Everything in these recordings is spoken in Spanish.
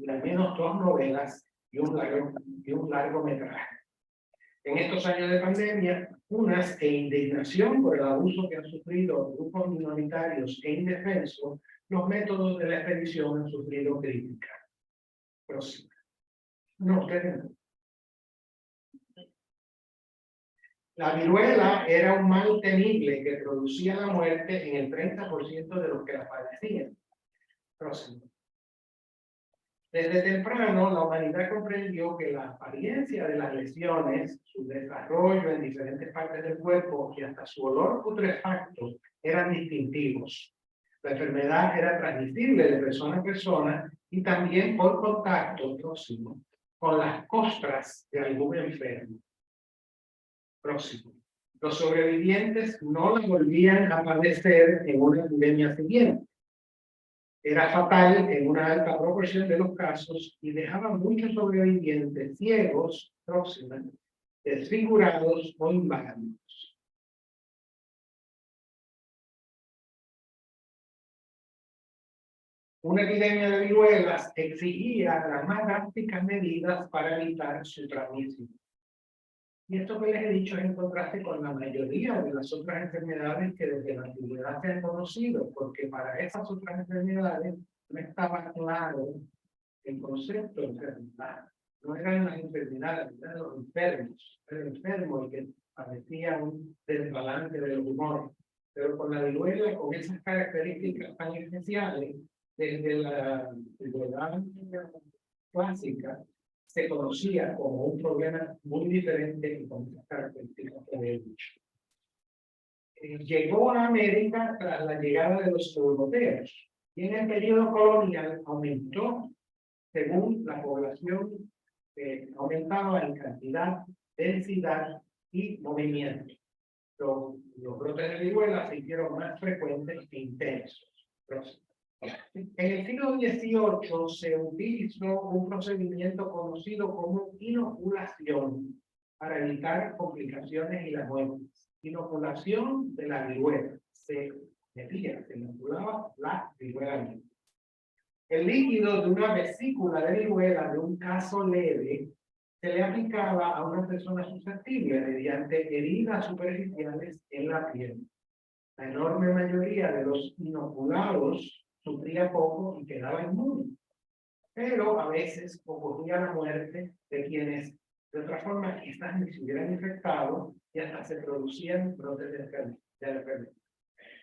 al menos 2 novelas y un largometraje. En estos años de pandemia, unas e indignación por el abuso que han sufrido grupos minoritarios e indefensos, los métodos de la expedición han sufrido crítica. Próxima. No, ustedes no. La viruela era un mal temible que producía la muerte en el 30% de los que la padecían. Próximo. Desde temprano, la humanidad comprendió que la apariencia de las lesiones, su desarrollo en diferentes partes del cuerpo y hasta su olor putrefacto eran distintivos. La enfermedad era transmisible de persona a persona y también por contacto próximo con las costras de algún enfermo. Próximo. Los sobrevivientes no la volvían a padecer en una epidemia siguiente. Era fatal en una alta proporción de los casos y dejaba muchos sobrevivientes ciegos, próximos, desfigurados o inválidos. Una epidemia de viruelas exigía las más drásticas medidas para evitar su transmisión. Y esto que les he dicho es en contraste con la mayoría de las otras enfermedades que desde la antigüedad se han conocido, porque para esas otras enfermedades no estaba claro el concepto de enfermedad. No eran las enfermedades, eran los enfermos. Era el enfermo el que padecía un desbalance del humor. Pero con la viruela, con esas características tan especiales, desde la antigüedad clásica, se conocía como un problema muy diferente y con estas características que he dicho. Llegó a América tras la llegada de los europeos y en el periodo colonial aumentó según la población aumentaba en cantidad, densidad y movimiento. Los brotes de viruela se hicieron más frecuentes e intensos. En el siglo XVIII se utilizó un procedimiento conocido como inoculación para evitar complicaciones y la muerte. Inoculación de la viruela. Se inoculaba la viruela. El líquido de una vesícula de viruela de un caso leve se le aplicaba a una persona susceptible mediante heridas superficiales en la piel. La enorme mayoría de los inoculados sufría poco y quedaba inmune, pero a veces ocurría la muerte de quienes de otra forma quizás ni se hubieran infectado y hasta se producían brotes de enfermedad.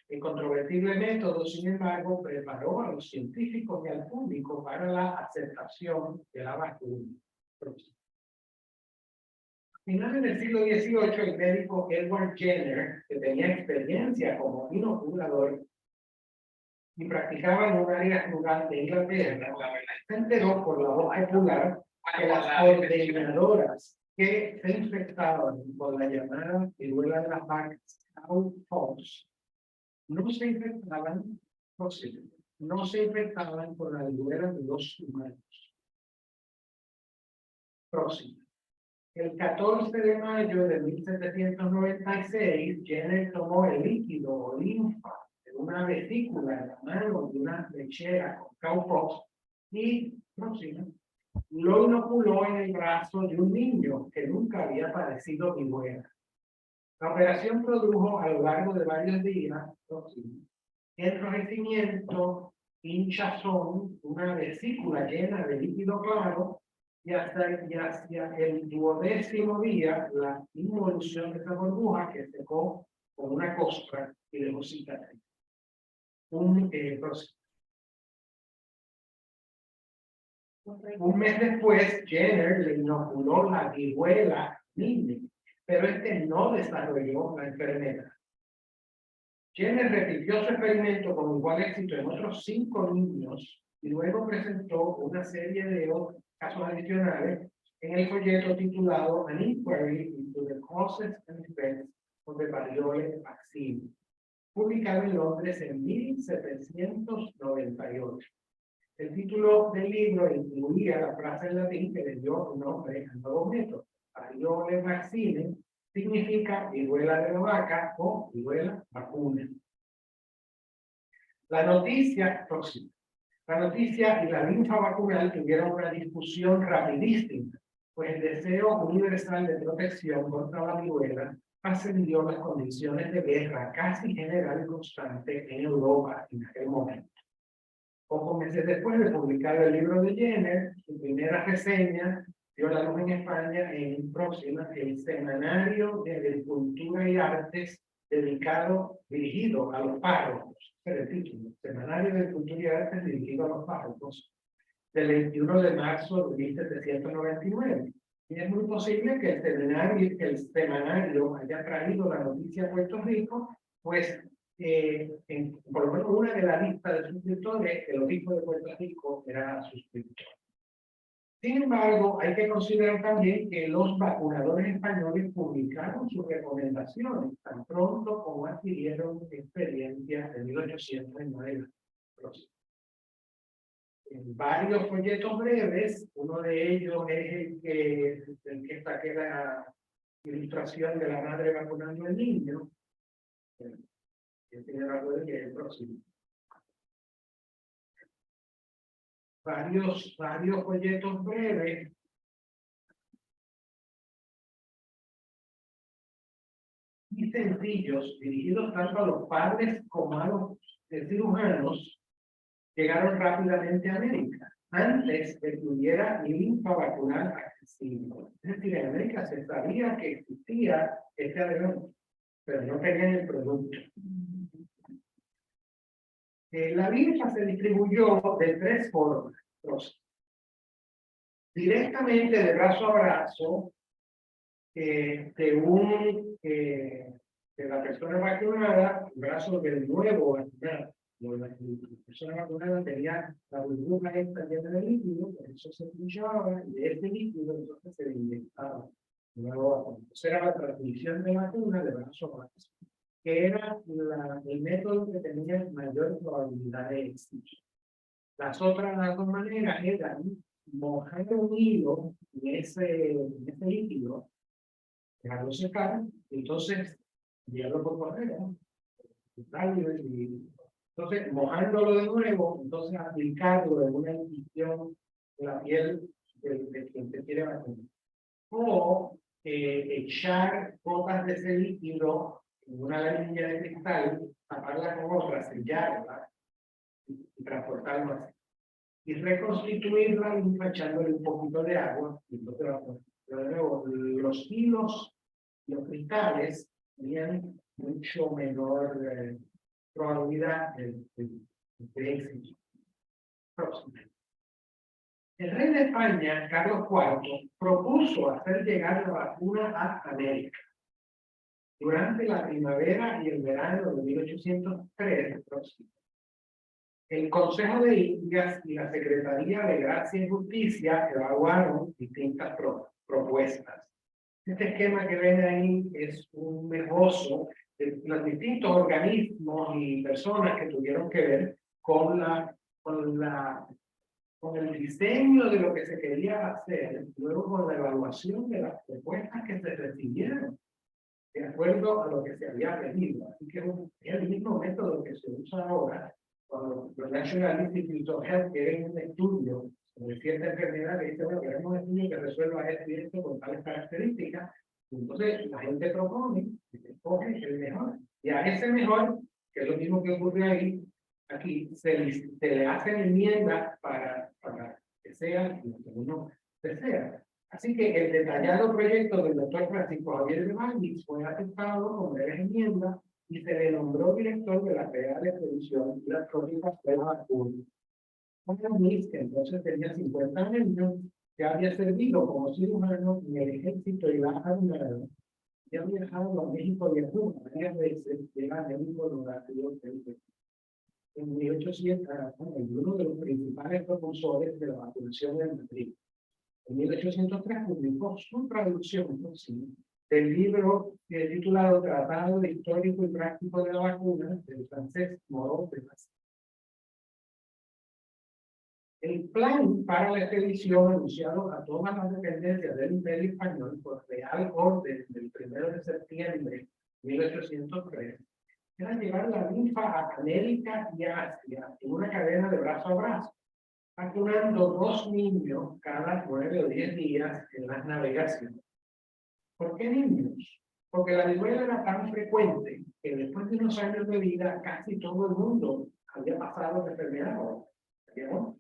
El controvertible método, sin embargo, preparó a los científicos y al público para la aceptación de la vacuna. A finales del siglo XVIII, el médico Edward Jenner, que tenía experiencia como inoculador y practicaba en un área rural de Inglaterra, se enteró por la voz popular que las ordenadoras que se infectaban por la llamada viruela de las vacas, cowpox, no se infectaban por la viruela de los humanos. Próximo. El 14 de mayo de 1796, Jenner tomó el líquido o linfa de una vesícula en la mano de una lechera con cowpox y, próximo, lo inoculó en el brazo de un niño que nunca había padecido viruela. La operación produjo a lo largo de varios días, enrojecimiento, hinchazón, una vesícula llena de líquido claro, y hacia el 12º día, la involución de esa burbuja que secó con una costra y dejó cicatriz. Un mes después, Jenner le inoculó la viruela niña, pero no desarrolló la enfermedad. Jenner repitió su experimento con igual éxito en otros 5 niños y luego presentó una serie de casos adicionales en el folleto titulado An Inquiry into the Causes and Effects of the Variole Vaccine, publicado en Londres en 1798. El título del libro incluía la frase en latín que le dio nombre al nuevo método. Variole Vaccine significa viruela de la vaca o viruela vacuna. La noticia próxima. La noticia y la linfa vacunal tuvieron una discusión rapidísima, pues el deseo universal de protección contra la viruela ascendió las condiciones de guerra casi general y constante en Europa en aquel momento. Pocos meses después de publicar el libro de Jenner, su primera reseña dio la luz en España en Próxima, el Semanario de Agricultura y Artes dirigido a los párrocos. Ese era el título, Semanario de Agricultura y Artes dirigido a los párrocos, del 21 de marzo de 1799. Y es muy posible que el semanario haya traído la noticia a Puerto Rico, pues por lo menos una de la lista de suscriptores, el obispo de Puerto Rico era suscriptor. Sin embargo, hay que considerar también que los vacunadores españoles publicaron sus recomendaciones tan pronto como adquirieron experiencia en 1809. En varios folletos breves, uno de ellos es el que saqué la ilustración de la madre vacunando al niño. Que tiene la web que es el próximo. Varios folletos breves y sencillos, dirigidos tanto a los padres como a los cirujanos, llegaron rápidamente a América, antes de que hubiera linfa vacunal accesible. Es decir, en América se sabía que existía este alimento, pero no tenían el producto. La linfa se distribuyó de tres formas. Directamente de brazo a brazo, de la persona vacunada, el brazo del nuevo vacunado. La persona vacunada tenía la burbuja esta llena de líquido, por eso se pinchaba, y de este líquido entonces se le inyectaba nuevo vacuna. Entonces era la transmisión de vacuna de brazo a brazo, que era el método que tenía mayor probabilidad de éxito. Las otras dos maneras eran mojar un hilo en ese líquido, dejarlo secar, y entonces enviarlo por correo, entonces mojándolo de nuevo, entonces aplicarlo en una inyección en la piel de quien se quiere vacunar. O echar gotas de ese líquido en una laminilla de cristal, taparla con otra, sellarla y transportarlo así. Y reconstituirla echándole un poquito de agua. Y entonces, de nuevo, los hilos, los cristales, tenían mucho menor probabilidad de éxito. Próximo. El rey de España, Carlos IV, propuso hacer llegar la vacuna a América. Durante la primavera y el verano de 1803, el Consejo de Indias y la Secretaría de Gracia y Justicia evaluaron distintas propuestas. Este esquema que ven ahí es un esbozo de los distintos organismos y personas que tuvieron que ver con el diseño de lo que se quería hacer, luego con la evaluación de las propuestas que se recibieron, de acuerdo a lo que se había pedido. Así que es el mismo método que se usa ahora cuando los National Institute of Health quieren un estudio sobre cierta enfermedad, que dice, bueno, queremos un estudio que resuelva esto y esto con tales características. Entonces la gente propone y se escoge el mejor. Y a ese mejor, que es lo mismo que ocurre ahí, aquí se le hacen enmiendas para que sea lo que uno desea. Así que el detallado proyecto del doctor Francisco Javier de Magnis fue aceptado con breves enmiendas y se le nombró director de la Real de Televisión y las crónicas de la vacuna. Magnis, que entonces tenía 50 años, que había servido como cirujano en el ejército y la armada, y había viajado a México y a Cuba varias veces, era médico honorario en 1800, uno de los principales propulsores de la vacunación en Madrid. En 1803 publicó su traducción del libro titulado Tratado de Histórico y Práctico de la Vacuna, del francés Moreau de Massy. El plan para la expedición anunciado a todas las dependencias del Imperio Español por Real Orden del 1 de septiembre de 1803 era llevar la linfa a América y a Asia en una cadena de brazo a brazo. vacunando 2 niños cada 9 o 10 días en las navegaciones. ¿Por qué niños? Porque la viruela era tan frecuente que después de unos años de vida casi todo el mundo había pasado la enfermedad. ¿No?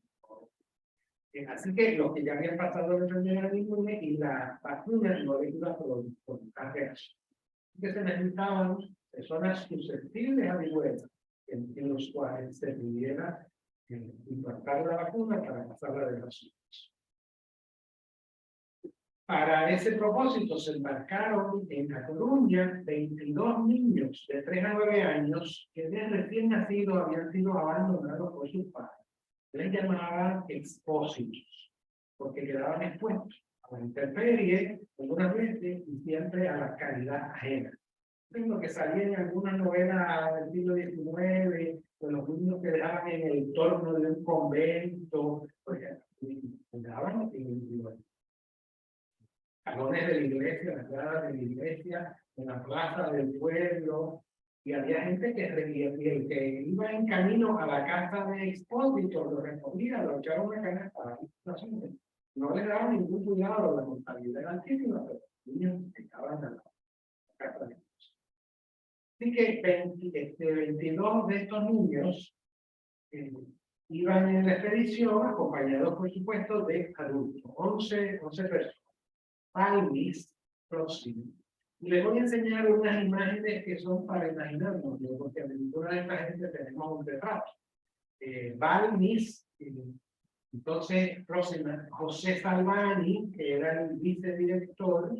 Así que los que ya habían pasado la enfermedad inmune y la vacuna no les iba a provocar reacción. Que se necesitaban personas susceptibles a viruela, en los cuales se pudiera implantar la vacuna para pasarla de los niños. Para ese propósito se embarcaron en La Coruña 22 niños de 3 a 9 años que de recién nacidos habían sido abandonados por sus padres. Les llamaban expósitos, porque quedaban expuestos a la intemperie, algunas veces, y siempre a la caridad ajena. Es lo que salía en algunas novelas del siglo XIX, de los niños que dejaban en el entorno de un convento, porque quedaban en el salones de la iglesia, en las gradas de la iglesia, en la plaza del pueblo, y había gente que iba en camino a la casa de expósitos, lo recogía, lo echaba una canasta, no le daban ningún cuidado, la mortalidad era altísima, pero los niños estaban en la casa de expósitos. Así que 22 de estos niños iban en la expedición, acompañados, por supuesto, de adultos, 11 personas. País próximo. Y les voy a enseñar unas imágenes que son para imaginarnos, porque en ninguna de estas gente tenemos un retrato. Balmis, entonces próxima, José Salvani, que era el vicedirector,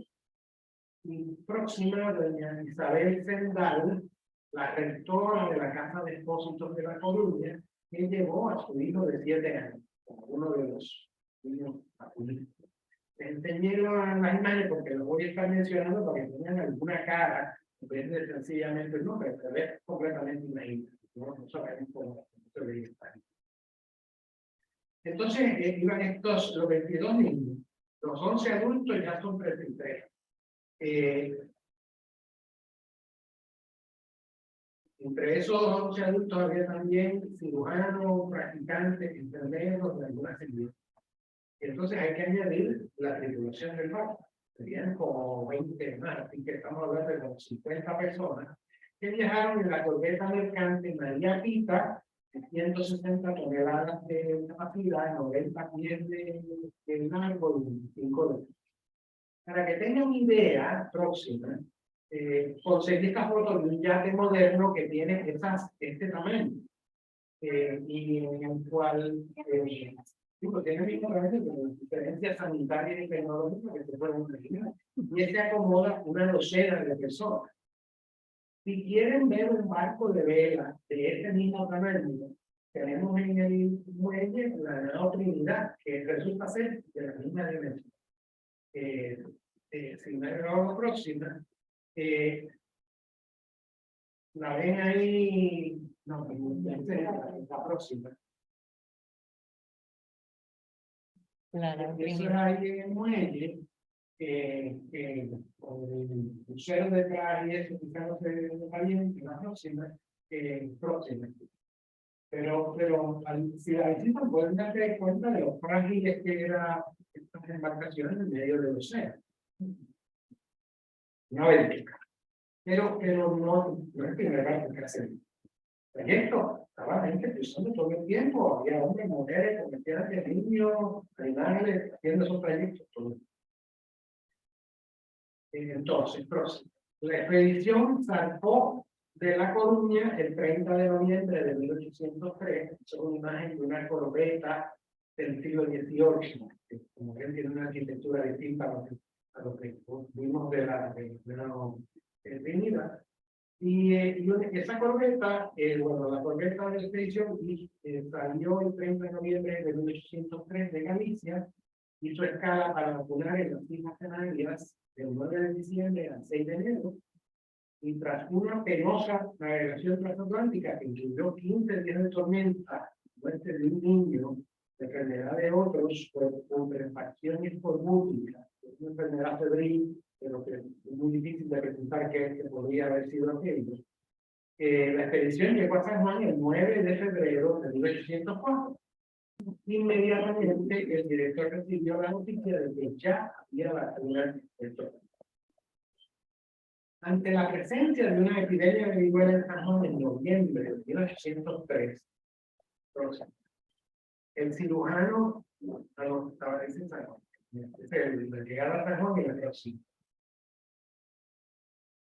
y próxima, doña Isabel Sendal, la rectora de la Casa de Expósitos de La Coruña, que llevó a su hijo de 7 años, como uno de los niños acudidos. Les enseñé las imágenes porque los voy a estar mencionando para que tengan alguna cara, en vez de sencillamente el nombre, pero es completamente imaginario. No sabemos cómo se ve esta. Entonces, iban los 22 niños, los 11 adultos ya son 33. Entre esos 11 adultos había también cirujanos, practicantes, enfermeros de algunas civil. Entonces hay que añadir la tripulación del barco. Serían como 20 más, así que estamos hablando de como 50 personas que viajaron en la corbeta mercante María Pita, de 160 toneladas de capacidad, 90 pies de largo y 25 de alto. Para que tengan una idea próxima, conseguí esta foto de un yate moderno que tiene este tamaño, y en el cual tiene el mismo tamaño, pero diferencias sanitarias y tecnológicas que se pueden imaginar. Y este acomoda una docena de personas. Si quieren ver un barco de vela de este mismo tamaño, tenemos en el muelle la nao Trinidad, que resulta ser de la misma dimensión. Si me la próxima, la ven ahí, no, la próxima. Claro, eso es ahí en el muelle, con el crucero detrás y eso, quizás no se ve bien, en la próxima. Pero si la visitan pueden darse cuenta de lo frágiles que eran estas embarcaciones en medio del océano. Una aventura. Pero no es el primer barco que hace el trayecto. Estaba gente cruzando todo el tiempo, había hombres, mujeres, comerciantes de niños, animales, haciendo esos trayectos. Todo. Entonces, próximo. La expedición zarpó de La Coruña el 30 de noviembre de 1803. Es una imagen de una corbeta del siglo XVIII, que como ven tiene una arquitectura distinta a lo que vimos de la Trinidad. Y esa corbeta, bueno, la corbeta de la expedición salió el 30 de noviembre de 1803 de Galicia, hizo escala para vacunar en las Islas Canarias del 9 de diciembre al 6 de enero, y tras una penosa navegación transatlántica que incluyó 15 días de tormenta, muerte de un niño, la enfermedad de otros por putrefacción escorbútica, una enfermedad febril, pero que es muy difícil de presentar que podría haber sido aquello. La expedición llegó a San Juan el 9 de febrero de 1804. Inmediatamente el director recibió la noticia de que ya había vacuna de todo. Ante la presencia de una epidemia de viruela en San Juan en noviembre de 1803, el cirujano, estaba diciendo, la llegada a San Juan y la próxima.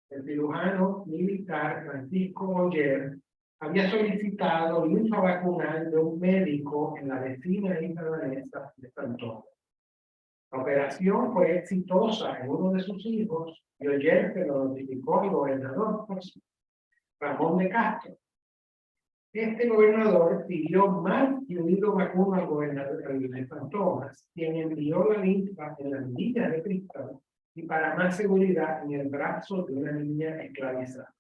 El cirujano militar Francisco Oller había solicitado linfa vacunal de un médico en la vecina isla danesa de Santo. La operación fue exitosa en uno de sus hijos y Oller se lo notificó al gobernador Ramón de Castro. Este gobernador pidió más que un hilo vacuno al gobernador de San Tomás, quien envió la linfa en la niña de cristal y para más seguridad en el brazo de una niña esclavizada.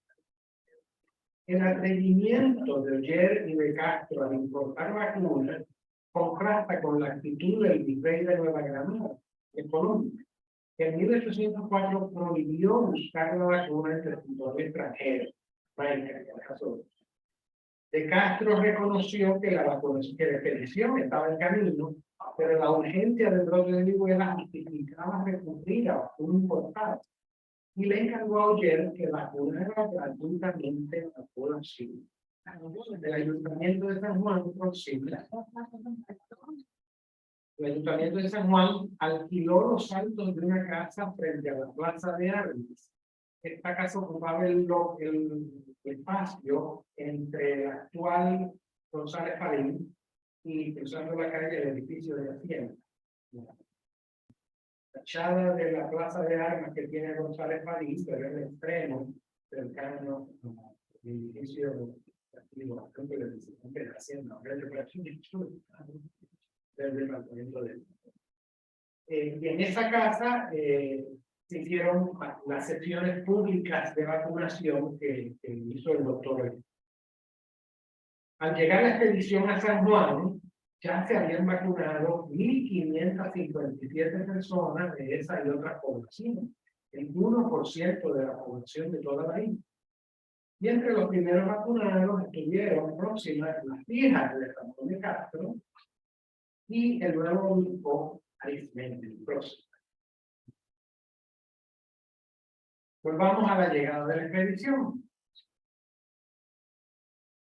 El atrevimiento de Oller y de Castro al importar vacunas contrasta con la actitud del virrey de Nueva Granada, de Colombia, que en 1804 prohibió buscar la vacuna entre territorio extranjero. De Castro reconoció que la expedición estaba en camino, pero la urgencia del brote de viruela justificaba recurrir a un importado y le encargó a Oller que vacunara gratuitamente a población. El Ayuntamiento de San Juan el Ayuntamiento de San Juan alquiló los altos de una casa frente a la Plaza de Armas. Esta casa ocupaba el espacio entre el actual González Farín y cruzando la calle el edificio de Hacienda. La fachada de la Plaza de Armas que tiene González Farín, pero en el extremo cercano al edificio de la Hacienda, del departamento de... y en esa casa se hicieron las sesiones públicas de vacunación que hizo el doctor. Al llegar la expedición a San Juan, ya se habían vacunado 1.557 personas de esa y otras poblaciones, el 1% de la población de toda la isla. Y entre los primeros vacunados estuvieron próximas las hijas de San Juan de Castro y el nuevo obispo Arismendi, próximo. Volvamos a la llegada de la expedición.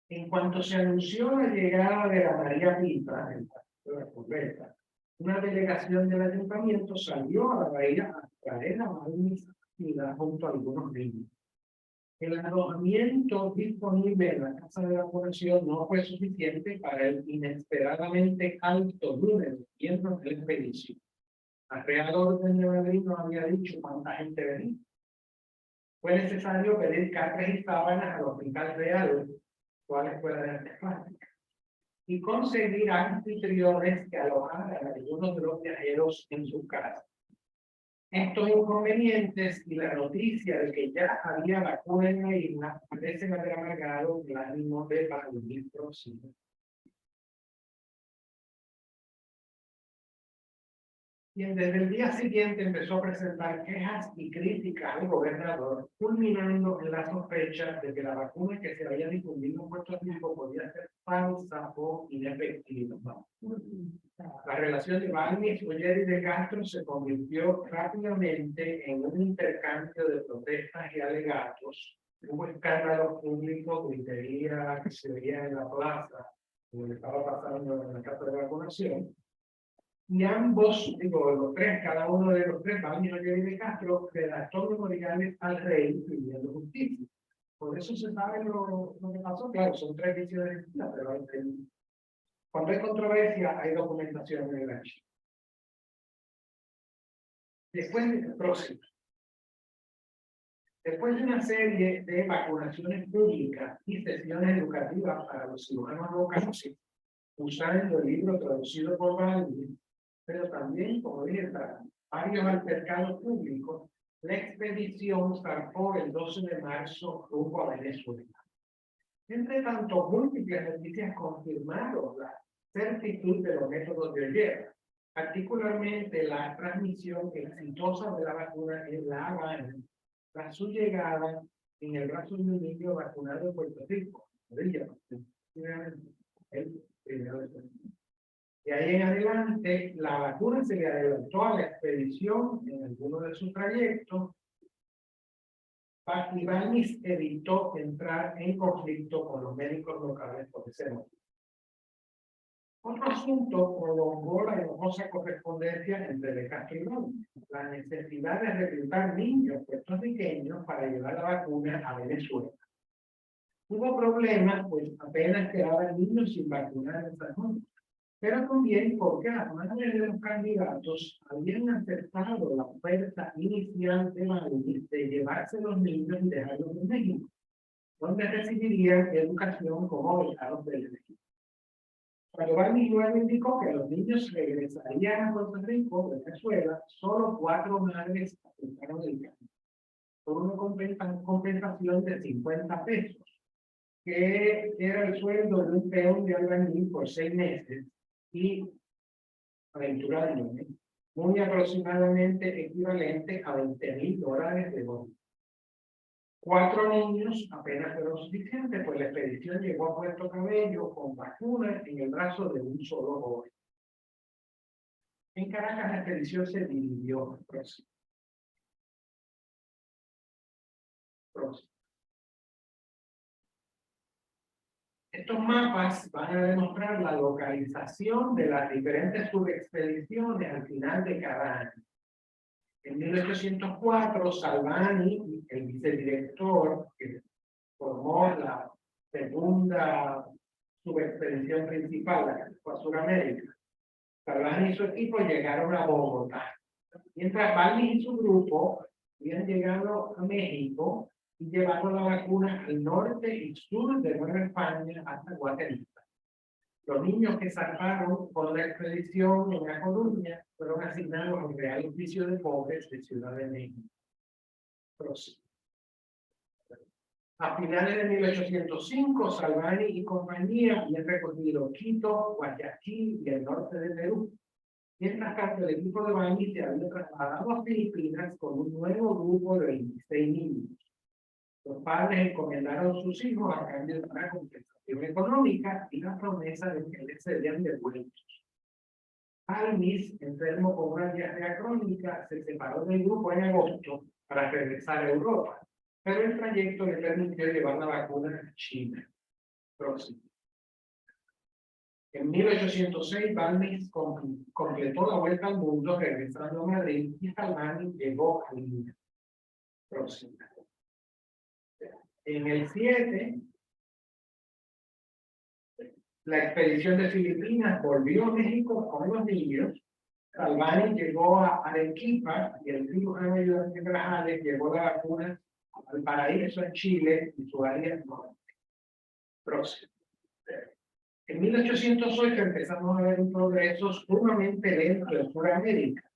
En cuanto se anunció la llegada de la María Pinta, de la corbeta, una delegación del ayuntamiento salió a la bahía a traer a la junto a algunos niños. El alojamiento disponible en la casa de la población no fue suficiente para el inesperadamente alto número de miembros de la expedición. El Real Orden de Madrid no había dicho cuánta gente venía. Fue necesario pedir cafés y sábanas al Hospital Real, cuales fueran de artes plásticas, y conseguir anfitriones que alojaran a algunos de los viajeros en su casa. Estos inconvenientes y la noticia de que ya había vacuna en la isla parecen haber amargado el ánimo de Balduín próximo. Quien desde el día siguiente empezó a presentar quejas y críticas al gobernador, culminando en la sospecha de que la vacuna que se había difundido en Puerto Rico podía ser falsa o inefectiva. La relación de Balmis, Oller y de Castro se convirtió rápidamente en un intercambio de protestas y alegatos. Hubo escándalos públicos, gritería que se veía en la plaza, donde estaba pasando en la casa de vacunación. Y ambos, los tres, cada uno de los tres, Balmis, Oller y de Castro, redactó memoriales al rey pidiendo justicia. Por eso se sabe lo que pasó. Claro, son tres visiones distintas, pero cuando hay controversia, hay documentación en el archivo. Después de una serie de vacunaciones públicas y sesiones educativas para los cirujanos locales, usando el libro traducido por Balmis, pero también, como dije, varios altercados públicos, la expedición zarpó el 12 de marzo rumbo a Venezuela. Entre tanto, múltiples noticias confirmaron la certitud de los métodos de Oller, particularmente la transmisión exitosa de la vacuna en La Habana tras su llegada en el brazo de un niño vacunado en Puerto Rico. De ahí en adelante, la vacuna se le adelantó a la expedición en alguno de sus trayectos. Y Balmis evitó entrar en conflicto con los médicos locales por ese motivo. Otro asunto prolongó la enojosa correspondencia entre De Castro y Balmis, la necesidad de reclutar niños puertorriqueños para llevar la vacuna a Venezuela. Hubo problemas, pues apenas quedaban niños sin vacunar en San Juan, pero también porque la mayoría de los candidatos habían aceptado la oferta inicial de Balmis de llevarse los niños y dejarlos en México, donde recibirían educación como becados del México. Cuando Balmis luego indicó que los niños regresarían a Puerto Rico, Venezuela, solo 4 madres aceptaron el cambio, por una compensación de 50 pesos, que era el sueldo de un peón de albañil por 6 meses y aventura de lunes, muy aproximadamente equivalente a $20,000 de bono. 4 niños apenas fueron suficientes, pues la expedición llegó a Puerto Cabello con vacunas en el brazo de un solo joven. En Caracas la expedición se dividió. Próximo. Estos mapas van a demostrar la localización de las diferentes subexpediciones al final de cada año. En 1804, Salvani, el vicedirector que formó la segunda subexpedición principal, la que fue a Sudamérica, Salvani y su equipo llegaron a Bogotá, mientras Balmis y su grupo habían llegado a México y llevado la vacuna al norte y sur de Nueva España hasta Guatemala. Los niños que salvaron con la expedición en La Coruña fueron asignados al Real Oficio de Pobres de Ciudad de México. Próximo. A finales de 1805, Salvani y compañía habían recogido Quito, Guayaquil y el norte de Perú. Mientras tanto, el equipo de Balmis se había trasladado a Filipinas con un nuevo grupo de 26 niños. Los padres encomendaron a sus hijos a cambio de una compensación económica y la promesa de que les serían devueltos. Balmis, enfermo con una diarrea crónica, se separó del grupo en agosto para regresar a Europa, pero el trayecto le permitió llevar la vacuna a China. Próximo. En 1806, Balmis completó la vuelta al mundo regresando a Madrid y Salvani llegó a Lima. Próximo. En el 7, la expedición de Filipinas volvió a México con los niños. Salvani llegó a Arequipa y el cirujano ayudante Grajales llevó la vacuna al Paraíso en Chile y su área norte. Próximo. En 1808 empezamos a ver un progreso sumamente lento en Sudamérica,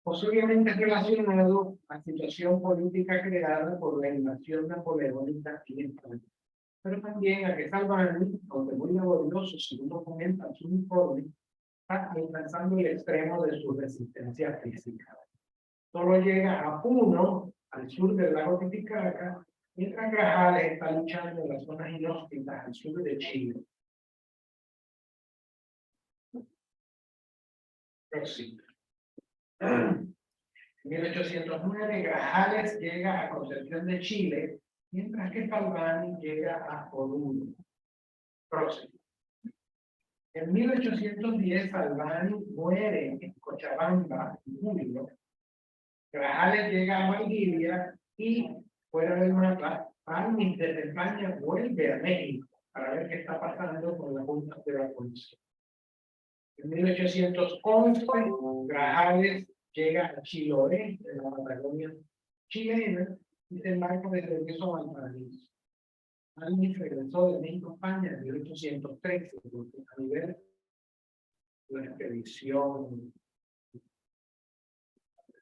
posiblemente relacionado a la situación política creada por la invasión napoleónica en España. Pero también a que Salvani, aunque muy laborioso, según documenta su informe, está alcanzando el extremo de su resistencia física. Solo llega a Puno, al sur del lago Titicaca, mientras Grajales está luchando en las zonas inhóspitas al sur de Chile. Próximo. En 1809, Grajales llega a Concepción de Chile, mientras que Salvani llega a Oruro. Próximo. En 1810, Salvani muere en Cochabamba, en julio. Grajales llega a Valdivia y, fuera del mapa, Balmis desde España vuelve a México para ver qué está pasando con la junta de vacunación. En 1811, Grajales llega a Chiloé, en la Patagonia chilena, y se embarca de regreso a Valparaíso. Balmis regresó de México a España en 1813, a nivel de la expedición,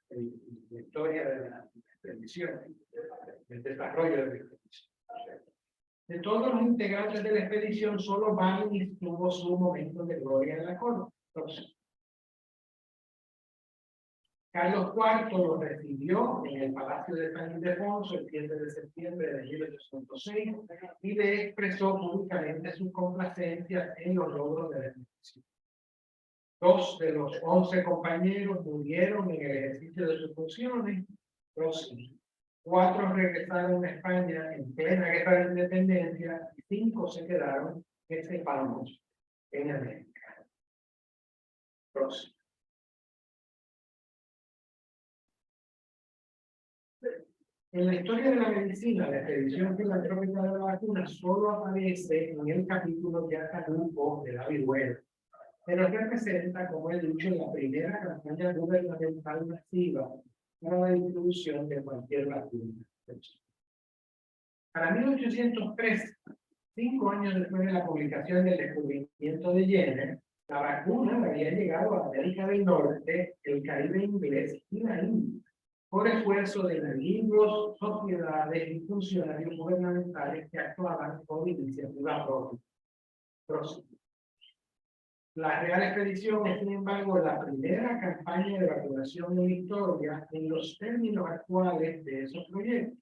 la historia de la expedición, el desarrollo de la expedición. De todos los integrantes de la expedición, solo Balmis tuvo su momento de gloria en la corte. Carlos IV lo recibió en el Palacio de San Ildefonso el 7 de septiembre de 1806 y le expresó públicamente su complacencia en los logros de la expedición. 2 de los 11 compañeros murieron en el ejercicio de sus funciones. 4 regresaron a España en plena guerra de independencia y 5 se quedaron escapados en América. Próximo. En la historia de la medicina, la expedición filantrópica de la vacuna solo aparece en el capítulo ya caduco de la viruela, pero representa, como he dicho, la primera campaña gubernamental masiva para la distribución de cualquier vacuna. Para 1803, 5 años después de la publicación del descubrimiento de Jenner, la vacuna había llegado a América del Norte, el Caribe inglés y la India, por esfuerzo de nativos, sociedades y funcionarios gubernamentales que actuaban por iniciativa propia. La Real Expedición es, sin embargo, la primera campaña de vacunación en la historia en los términos actuales de esos proyectos,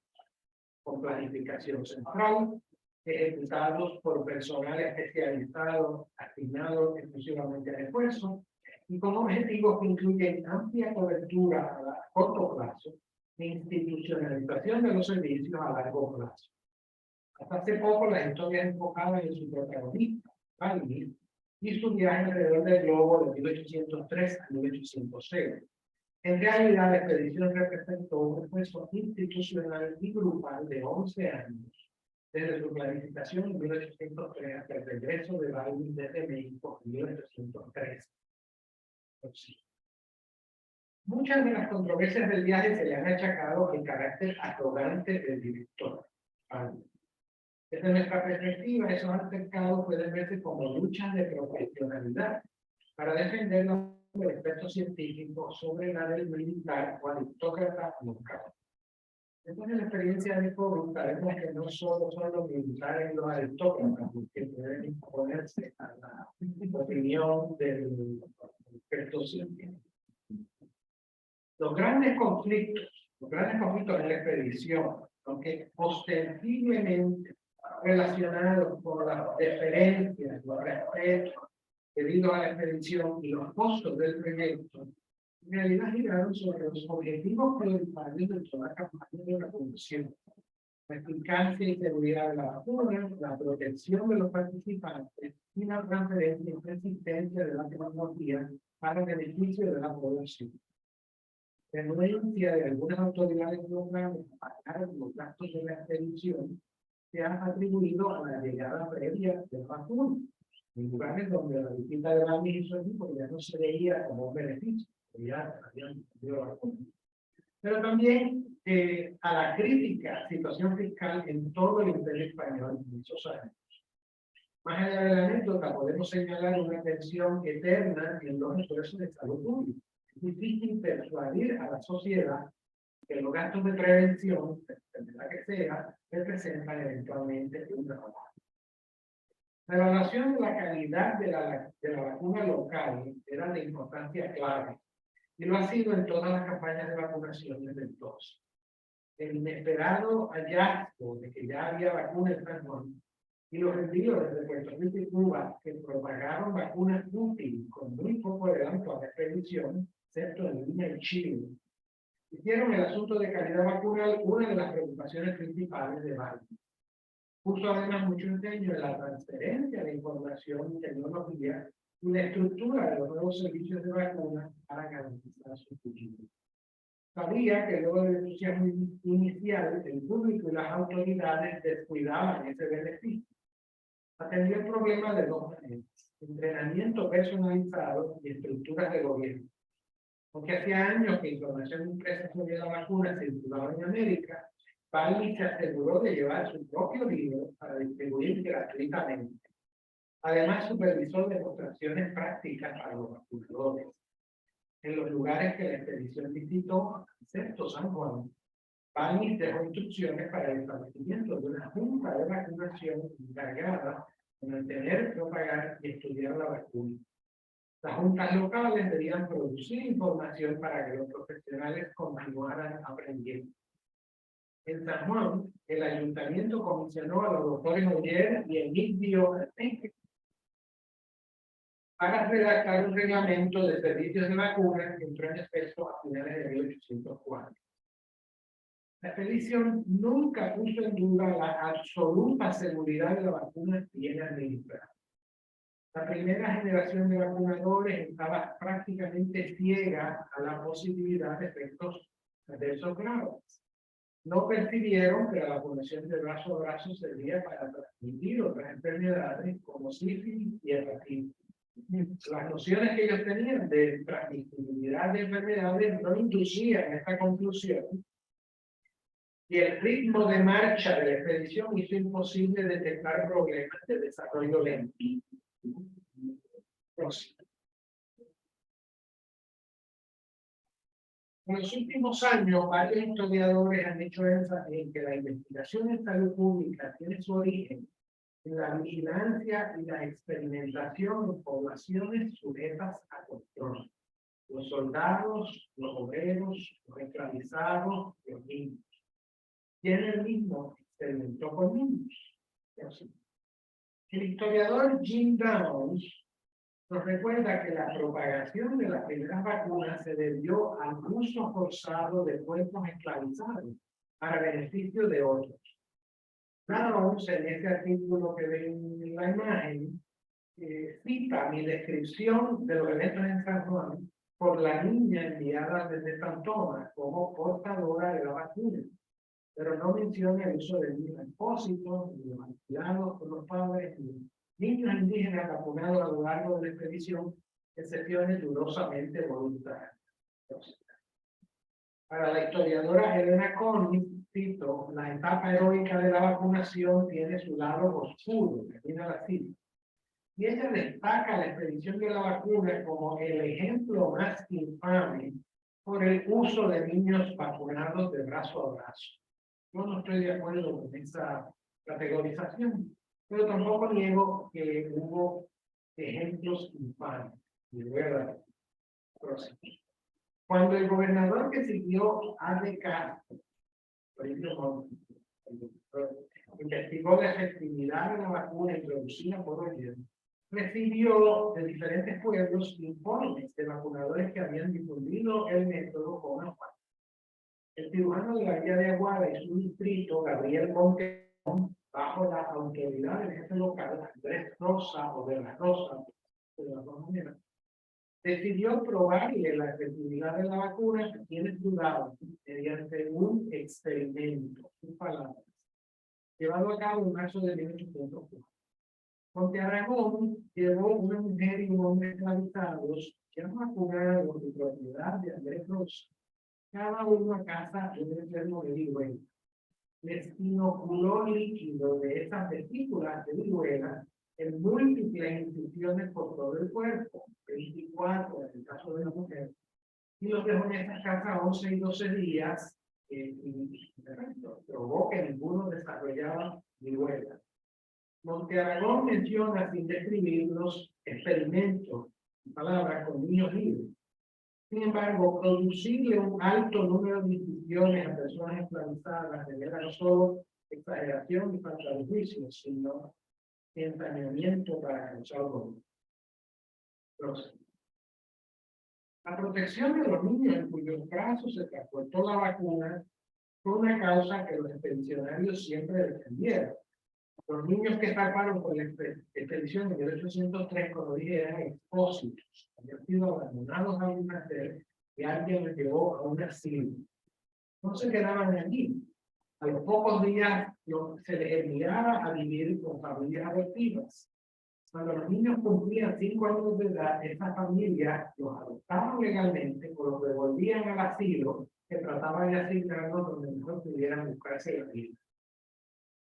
con planificación central, ejecutados por personal especializado, asignado exclusivamente al esfuerzo, y con objetivos que incluyen amplia cobertura a corto plazo e institucionalización de los servicios a largo plazo. Hasta hace poco las historias enfocaban en su protagonista, Palmi, y su viaje alrededor del globo de 1803 a 1806. En realidad, la expedición representó un esfuerzo institucional y grupal de 11 años, desde su planificación en 1803 hasta el regreso de Baldwin desde México en 1813. Muchas de las controversias del viaje se le han achacado el carácter arrogante del director. Desde nuestra perspectiva, esos altercados pueden verse como luchas de profesionalidad para defender el experto científico sobre la del militar o aristócrata local. Después de la experiencia de COVID, sabemos que no solo son los militares y los aristócratas que pueden imponerse a la opinión del experto científico. Los grandes conflictos en la expedición, aunque ostensiblemente relacionados con las diferencias, los respetos debido a la expedición y los costos del proyecto, en realidad giraron sobre los objetivos prioritarios de toda la campaña de vacunación: la eficacia y seguridad de la vacuna, la protección de los participantes y la transferencia y persistencia de la tecnología para el beneficio de la población. La renuencia de algunas autoridades locales a pagar los gastos de la expedición se ha atribuido a la llegada previa de la vacuna, en lugares donde la visita de la misma ya no se veía como un beneficio, ya habían recibido la vacuna. Pero también a la crítica situación fiscal en todo el imperio español en esos años. Más allá de la anécdota, podemos señalar una tensión eterna en los esfuerzos de salud pública. Es difícil persuadir a la sociedad que los gastos de prevención, de la que sea, representan eventualmente un trabajo. La evaluación de la calidad de la vacuna local era de importancia clave, y lo ha sido en todas las campañas de vacunación desde entonces. El inesperado hallazgo de que ya había vacuna en San Juan y los envíos desde Puerto Rico y Cuba que propagaron vacunas útiles con muy poco adelanto a la expedición, excepto en Lima y Chile, hicieron el asunto de calidad vacunal una de las preocupaciones principales de Biden. Puso además mucho empeño en la transferencia de información y tecnología y la estructura de los nuevos servicios de vacunas para garantizar su futuro. Sabía que luego del entusiasmo inicial, el público y las autoridades descuidaban ese beneficio. Atendió el problema de dos maneras: entrenamiento personalizado y estructuras de gobierno. Porque hacía años que información impresa sobre la vacuna circulaba en América, Palmi se aseguró de llevar su propio libro para distribuir gratuitamente. Además, supervisó demostraciones prácticas para los vacunadores. En los lugares que la expedición visitó, excepto San Juan, Palmi dejó instrucciones para el establecimiento de una junta de vacunación encargada de mantener, propagar y estudiar la vacuna. Las juntas locales debían producir información para que los profesionales continuaran aprendiendo. En San Juan, el ayuntamiento comisionó a los doctores Oyer y Emilio para redactar un reglamento de servicios de vacunas que entró en efecto a finales de 1804. La expedición nunca puso en duda la absoluta seguridad de la vacuna bien administrada. La primera generación de vacunadores estaba prácticamente ciega a la posibilidad de efectos adversos graves. No percibieron que la vacunación de brazo a brazo servía para transmitir otras enfermedades como sífilis y hepatitis. Las nociones que ellos tenían de transmisibilidad de enfermedades no inducían esta conclusión, y el ritmo de marcha de la expedición hizo imposible detectar problemas de desarrollo lento. En los últimos años, varios historiadores han hecho énfasis en que la investigación en salud pública tiene su origen en la vigilancia y la experimentación en poblaciones sujetas a control. Los soldados, los obreros, los esclavizados, los niños. Y en el mismo experimentó con niños. El historiador Jim Downs nos recuerda que la propagación de las primeras vacunas se debió al uso forzado de cuerpos esclavizados para beneficio de otros. Downs, en este artículo que ven en la imagen, cita mi descripción de los eventos en San Juan por la niña enviada desde San Tomás como portadora de la vacuna, pero no menciona el uso de niños expósitos, ni los alquilados por los padres, ni niños indígenas vacunados a lo largo de la expedición, excepciones dudosamente voluntarias. Para la historiadora Helena Connie, cito, la etapa heroica de la vacunación tiene su lado oscuro, termina la cita. Y ella destaca la expedición de la vacuna como el ejemplo más infame por el uso de niños vacunados de brazo a brazo. Yo no estoy de acuerdo con esa categorización, pero tampoco niego que hubo ejemplos infames. Y voy a dar próximo. Cuando el gobernador que siguió A.D. Castro, investigó la efectividad de la vacuna introducida por Oyer, recibió de diferentes pueblos informes de vacunadores que habían difundido el método con la vacuna. El cirujano de la Villa de Aguada y su distrito, Gabriel Monteón, bajo la autoridad del jefe local, Andrés Rosa o de la Rosa, de las dos maneras, decidió probarle la efectividad de la vacuna a quienes dudaban mediante un experimento, sus palabras, llevado a cabo en marzo de 1804. Monte Aragón llevó una mujer y un hombre esclavizados que eran vacunados de propiedad de Andrés Rosa, cada uno a casa de un enfermo de viruela. Les inoculó líquido de esas vesículas de viruela en múltiples incisiones por todo el cuerpo, 24 en el caso de la mujer, y los dejó en esas casas 11 y 12 días, y probó que ninguno desarrollaba viruela. Monte Aragón menciona, sin describir, los experimentos, en palabras, con niños libres. Sin embargo, producirle un alto número de incisiones a personas esclavizadas genera no solo exageración y falta de juicio, sino ensañamiento para causar dolor. La protección de los niños en cuyos brazos se transportó la vacuna fue una causa que los expedicionarios siempre defendieron. Los niños que escaparon con la expedición de 1803, como dije, eran expósitos, habían sido abandonados al nacer y alguien los llevó a un asilo. No se quedaban allí. A los pocos días se les enviaba a vivir con familias adoptivas. Cuando los niños cumplían 5 años de edad, esas familias los adoptaban legalmente o los devolvían al asilo, que trataban de asignarlos donde mejor pudieran buscarse la vida.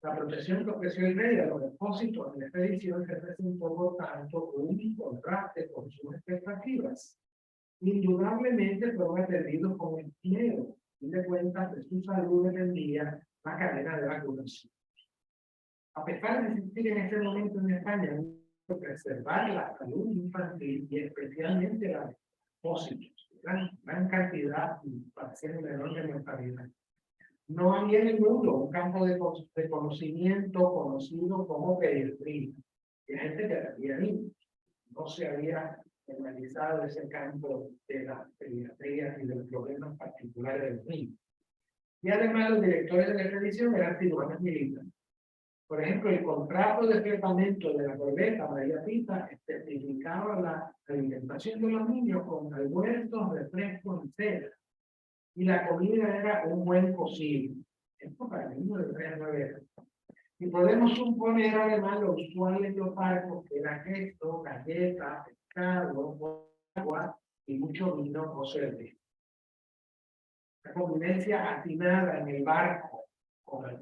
La protección que ofreció el rey a los expósitos en la expedición representó, por tanto, un contraste con sus expectativas. Indudablemente fueron atendidos con miedo, y de cuenta que su salud dependía la cadena de vacunación. A pesar de existir en ese momento en España preservar la salud infantil y especialmente la de expósitos, gran cantidad y pacientes de enorme mortalidad. No había en el mundo un campo de conocimiento conocido como pediatría, que gente que había niños. no se había analizado ese campo de la pediatría y de los problemas particulares de los niños. Y además los directores de la expedición eran cirujanos militares. Por ejemplo, el contrato de tratamiento de la corbeta María Pita especificaba la alimentación de los niños con almuerzos, refrescos y cenas. Y la comida era un buen cocido. Esto para niños de 3 a 9 años. Y podemos suponer además lo usual en los barcos, que era queso, galletas, pescado, agua y mucho vino o cerveza. La convivencia atinada en el barco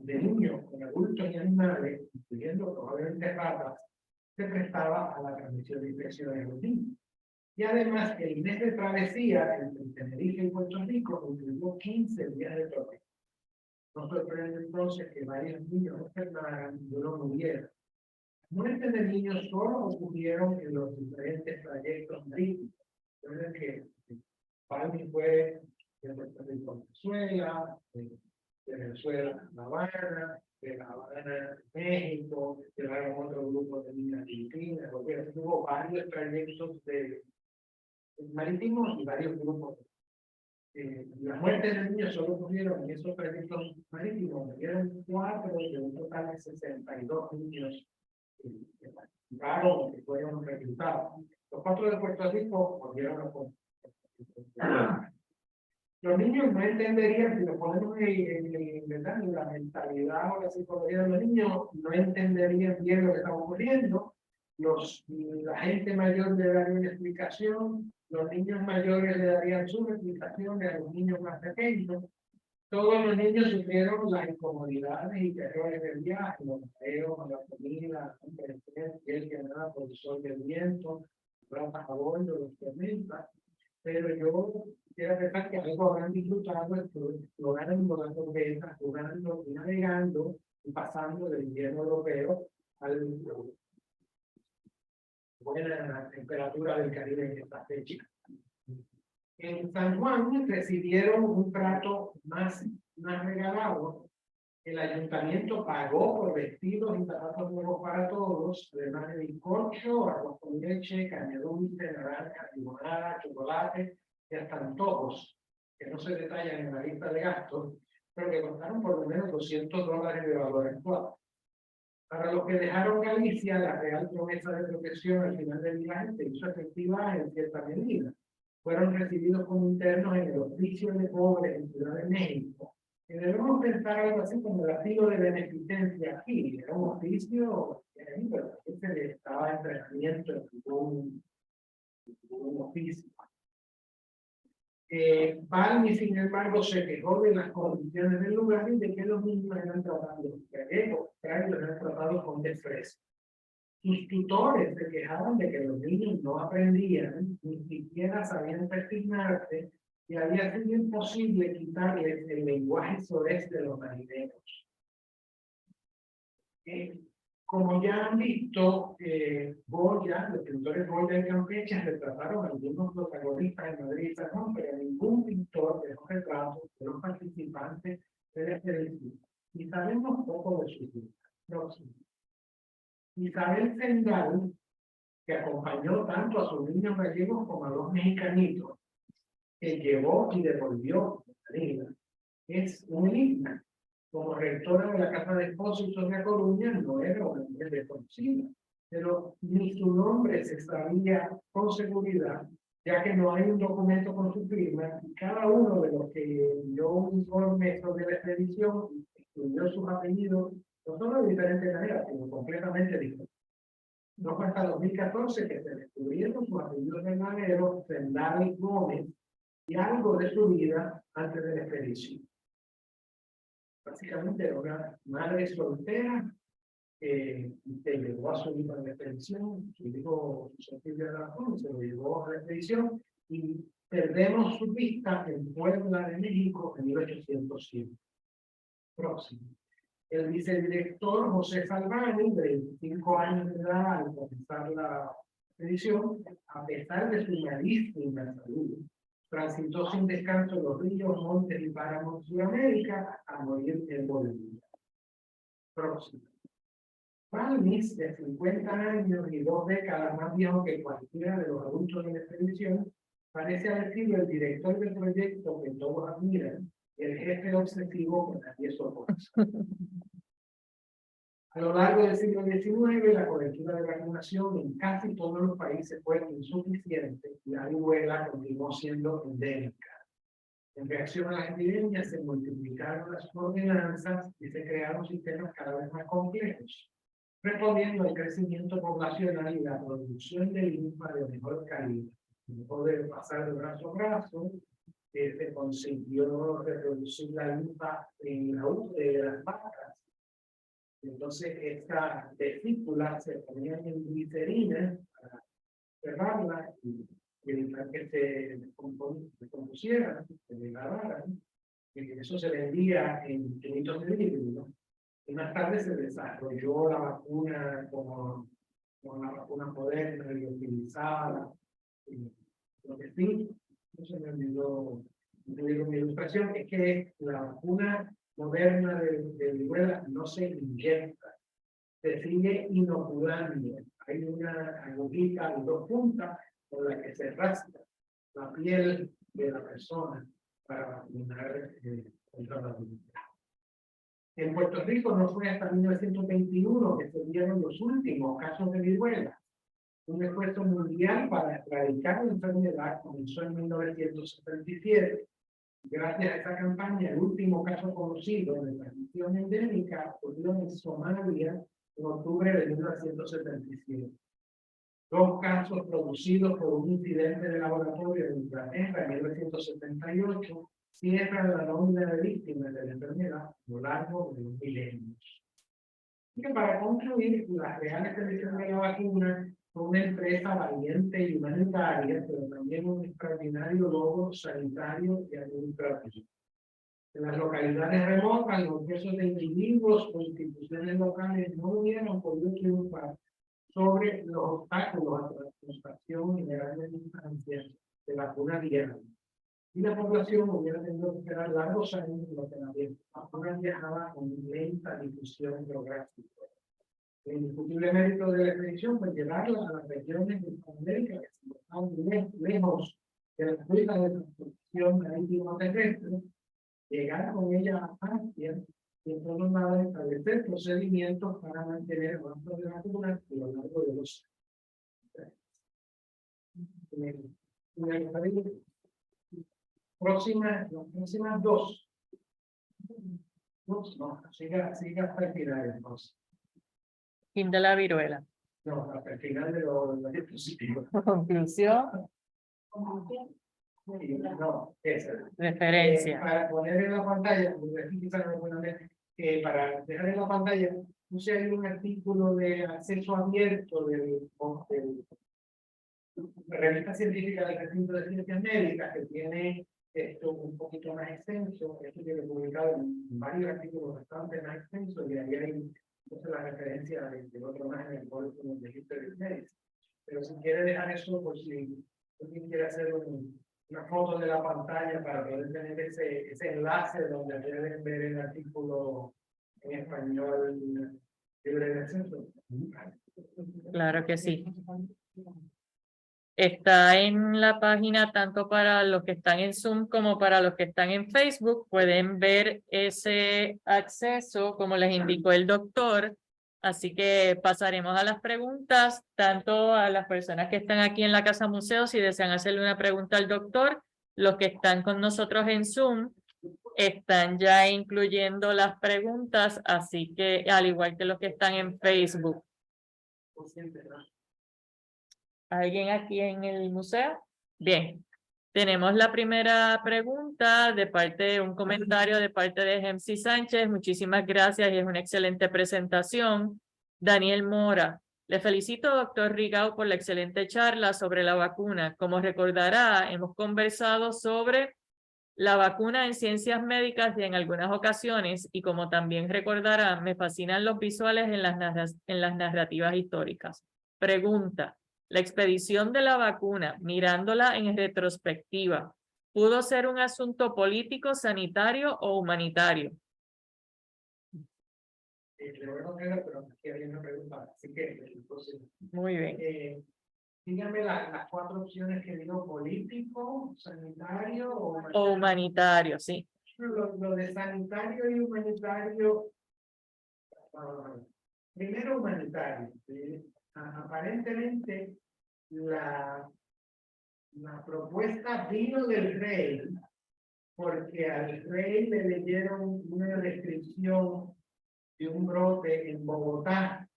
de niños, con adultos y animales, incluyendo probablemente ratas, se prestaba a la transmisión de infecciones en los niños. Y además, el mes de travesía entre Tenerife y Puerto Rico incluyó 15 días de tropeo. No sorprende entonces que varios niños enfermaran y uno muriera. Muertes de niños solo ocurrieron en los diferentes trayectos marítimos. Recuerden que Palmi fue de Puerto Rico a Venezuela, de Venezuela a La Habana, de La Habana a México, llevaron otro grupo de niños a Filipinas, porque hubo varios trayectos marítimos y varios grupos. Las muertes de niños solo ocurrieron en esos trayectos marítimos, murieron 4 de un total de 62 niños que participaron, que fueron reclutados. Los 4 de Puerto Rico volvieron a los niños no entenderían, si lo ponemos en la mentalidad o la psicología de los niños, no entenderían bien lo que estaba ocurriendo. La gente mayor le daría una explicación, los niños mayores le darían sus explicaciones a los niños más pequeños. Todos los niños sufrieron las incomodidades y terrores del viaje, los mareos, la comida, el que nada por el sol del viento, ratas a bordo, los tormentas. Pero yo quiero pensar que algo habrán disfrutado, explorando las tormentas, jugando y navegando y pasando del invierno europeo al buena temperatura del Caribe en esta fecha. En San Juan recibieron un trato más regalado. El ayuntamiento pagó por vestidos y zapatos nuevos para todos, además de bizcocho, arroz con leche, caña dulce, naranja, limonada, chocolate y hasta antojos, que no se detallan en la lista de gastos, pero que costaron por lo menos $200 de valor actual. Para los que dejaron Galicia, la real promesa de protección al final del viaje se hizo efectiva en cierta medida. Fueron recibidos como internos en el Hospicio de Pobres en Ciudad de México. Y debemos pensar algo así como el asilo de beneficencia aquí. Era un oficio, pero se le estaba entrenamiento en un oficio. Balmi, sin embargo, se quejó de las condiciones del lugar y de que los niños eran tratados con desprecio. Sus tutores se quejaban de que los niños no aprendían, ni siquiera sabían persignarse, y había sido imposible quitarles el lenguaje soez de los marineros. Como ya han visto, Goya, los pintores Goya y Campeche retrataron a algunos protagonistas en Madrid y San Juan, pero ningún pintor dejó retratos de los participantes de la expedición. Y sabemos poco de su vida. Isabel Zendal, que acompañó tanto a sus niños gallegos como a los mexicanitos, que llevó y devolvió a Marina, es un enigma. Como rectora de la Casa de Expósitos de A Coruña, no era una mujer desconocida, pero ni su nombre se sabía con seguridad, ya que no hay un documento con su firma, y cada uno de los que dio un informe sobre la expedición incluyó sus apellidos, no solo de diferentes maneras, sino completamente diferentes. No fue hasta 2014 que se descubrieron sus apellidos verdaderos, Zendal y Gómez, y algo de su vida antes de la expedición. Básicamente era una madre soltera que llevó a su hijo a la expedición, su hijo, su de razón, se lo llevó a la expedición y perdemos su vista en Puebla de México en 1807. Próximo. El vicedirector José Salvani, de 25 años de edad al comenzar la expedición, a pesar de su malísima salud, transitó sin descanso los ríos, montes y páramos de Sudamérica a morir en Bolivia. Próximo. Palmis, de 50 años y 2 décadas más viejo que cualquiera de los adultos en la expedición, parece haber sido el director del proyecto que todos admiran y el jefe obsesivo que nadie soporta. A lo largo del siglo XIX, la cobertura de vacunación en casi todos los países fue insuficiente y la viruela continuó siendo endémica. En reacción a las epidemias se multiplicaron las ordenanzas y se crearon sistemas cada vez más complejos, respondiendo al crecimiento poblacional y la producción de linfa de mejor calidad. No poder pasar de brazo a brazo, se consiguió reproducir la linfa en la ubre de las vacas. Entonces, estas vesículas se ponían en glicerina para cerrarla y evitar que se descompusieran, se degradaran. Y eso se vendía en kilitos de vidrio. Y más tarde se desarrolló la vacuna como la vacuna moderna y utilizada. Lo que sí, no se me olvidó mi ilustración, es que la vacuna moderna de viruela no se inyecta, se sigue inoculando. Hay una agujita de 2 puntas con la que se rasca la piel de la persona para vacunar contra la viruela. En Puerto Rico no fue hasta 1921 que se dieron los últimos casos de viruela. Un esfuerzo mundial para erradicar la enfermedad comenzó en 1977. Gracias a esta campaña, el último caso conocido de transmisión endémica ocurrió en Somalia en octubre de 1977. 2 casos producidos por un incidente de laboratorio en Inglaterra en 1978 cierran la nómina de víctimas de la enfermedad a lo largo de los milenios. Y para concluir, la Real Expedición de la Vacuna fue una empresa valiente y humanitaria, pero también un extraordinario logro sanitario y administrativo. En las localidades remotas, los casos de individuos o instituciones locales no hubieran podido triunfar sobre los obstáculos a la transportación y grandes distancias de vacuna diaria. Y la población hubiera tenido que esperar largos años en lo que la vacuna viajaba con lenta difusión geográfica. El indiscutible mérito de la expedición fue llevarla a las regiones de América que se encontraban lejos de las rutas de transportación marítima terrestre, llegar con ella a Francia y en todo lado establecer procedimientos para mantener avances de vacunas a lo largo de los años. Las próximas dos. No, siga hasta el final, entonces. Fin de la viruela. No, hasta el final de los dispositivos. Conclusión. No, esa. Referencia. Para poner en la pantalla, para dejar en la pantalla, puse ahí un artículo de acceso abierto de la revista científica del Recinto de Ciencias Médicas, que tiene esto un poquito más extenso. Esto tiene publicado en varios artículos bastante más extensos, y ahí hay entonces la referencia del otro más en el Curriculum de History Medicine. Pero si quiere dejar eso, por si alguien quiere hacer una foto de la pantalla para poder tener ese enlace donde pueden ver el artículo en español libre de acceso. Claro que sí. Está en la página tanto para los que están en Zoom como para los que están en Facebook. Pueden ver ese acceso, como les indicó el doctor. Así que pasaremos a las preguntas, tanto a las personas que están aquí en la Casa Museo, si desean hacerle una pregunta al doctor. Los que están con nosotros en Zoom están ya incluyendo las preguntas, así que al igual que los que están en Facebook. ¿Alguien aquí en el museo? Bien. Tenemos la primera pregunta de parte, un comentario de parte de Gemsi Sánchez. Muchísimas gracias y es una excelente presentación. Daniel Mora. Le felicito, doctor Rigau, por la excelente charla sobre la vacuna. Como recordará, hemos conversado sobre la vacuna en ciencias médicas y en algunas ocasiones, y como también recordará, me fascinan los visuales en las narrativas históricas. Pregunta. La expedición de la vacuna, mirándola en retrospectiva, ¿pudo ser un asunto político, sanitario o humanitario? Le voy a poner, pero aquí había una pregunta, así que entonces, Muy bien. dígame las 4 opciones que digo: político, sanitario O humanitario, sí. Lo de sanitario y humanitario, primero humanitario. Aparentemente la propuesta vino del rey, porque al rey le leyeron una descripción de un brote en Bogotá,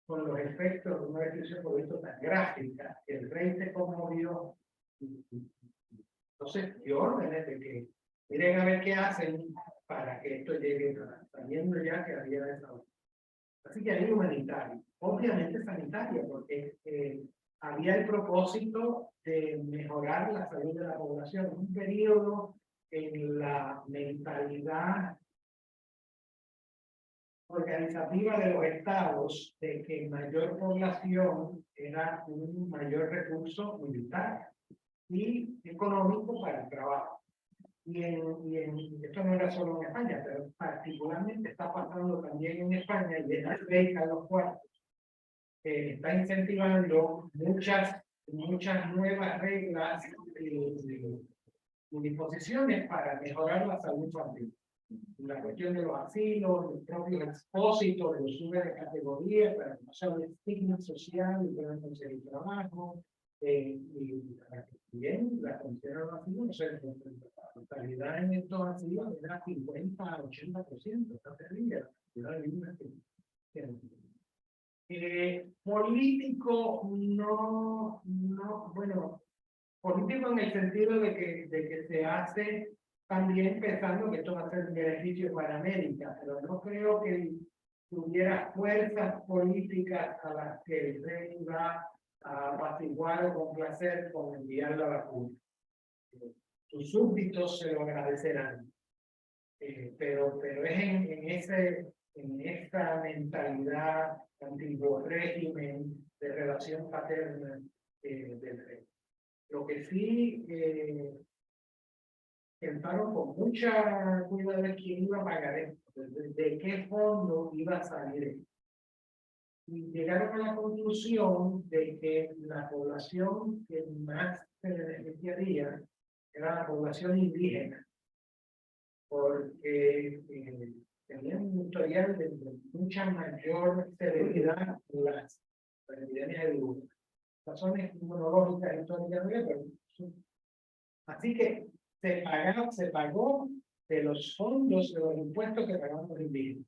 con los efectos de una descripción por esto tan gráfica, que el rey se conmovió. Entonces dio órdenes de que miren a ver qué hacen para que esto llegue, sabiendo ya que había desarrollo. Así que hay humanitario, obviamente sanitario, porque había el propósito de mejorar la salud de la población. Un periodo en la mentalidad organizativa de los estados de que mayor población era un mayor recurso militar y económico para el trabajo. Y esto no era solo en España, pero particularmente está pasando también en España, y es el rey Carlos IV, que está incentivando muchas nuevas reglas y disposiciones para mejorar la salud infantil. La cuestión de los asilos, los propios expósitos, los sube de categoría para que no sea un estigma social y puedan conseguir trabajo. Y para que también la condición de los asilos, no sé, la totalidad en estos asilos era 50 a 80%, está terrible. Político, no, bueno, político en el sentido de que se hace también pensando que esto va a ser un beneficio para América, pero no creo que tuviera fuerzas políticas a las que el rey va a apaciguar o complacer con enviar la vacuna. Sus súbditos se lo agradecerán, pero es en esta mentalidad antiguo régimen de relación paterna del rey. Lo que sí pensaron con mucha cuidado de quién iba a pagar esto, de qué fondo iba a salir esto. Y llegaron a la conclusión de que la población que más se beneficiaría era la población indígena, porque tenían un historial de mucha mayor severidad en las epidemias de viruela. Razones inmunológicas históricas, pero así que se pagó de los fondos, de los impuestos que pagamos los indígenas.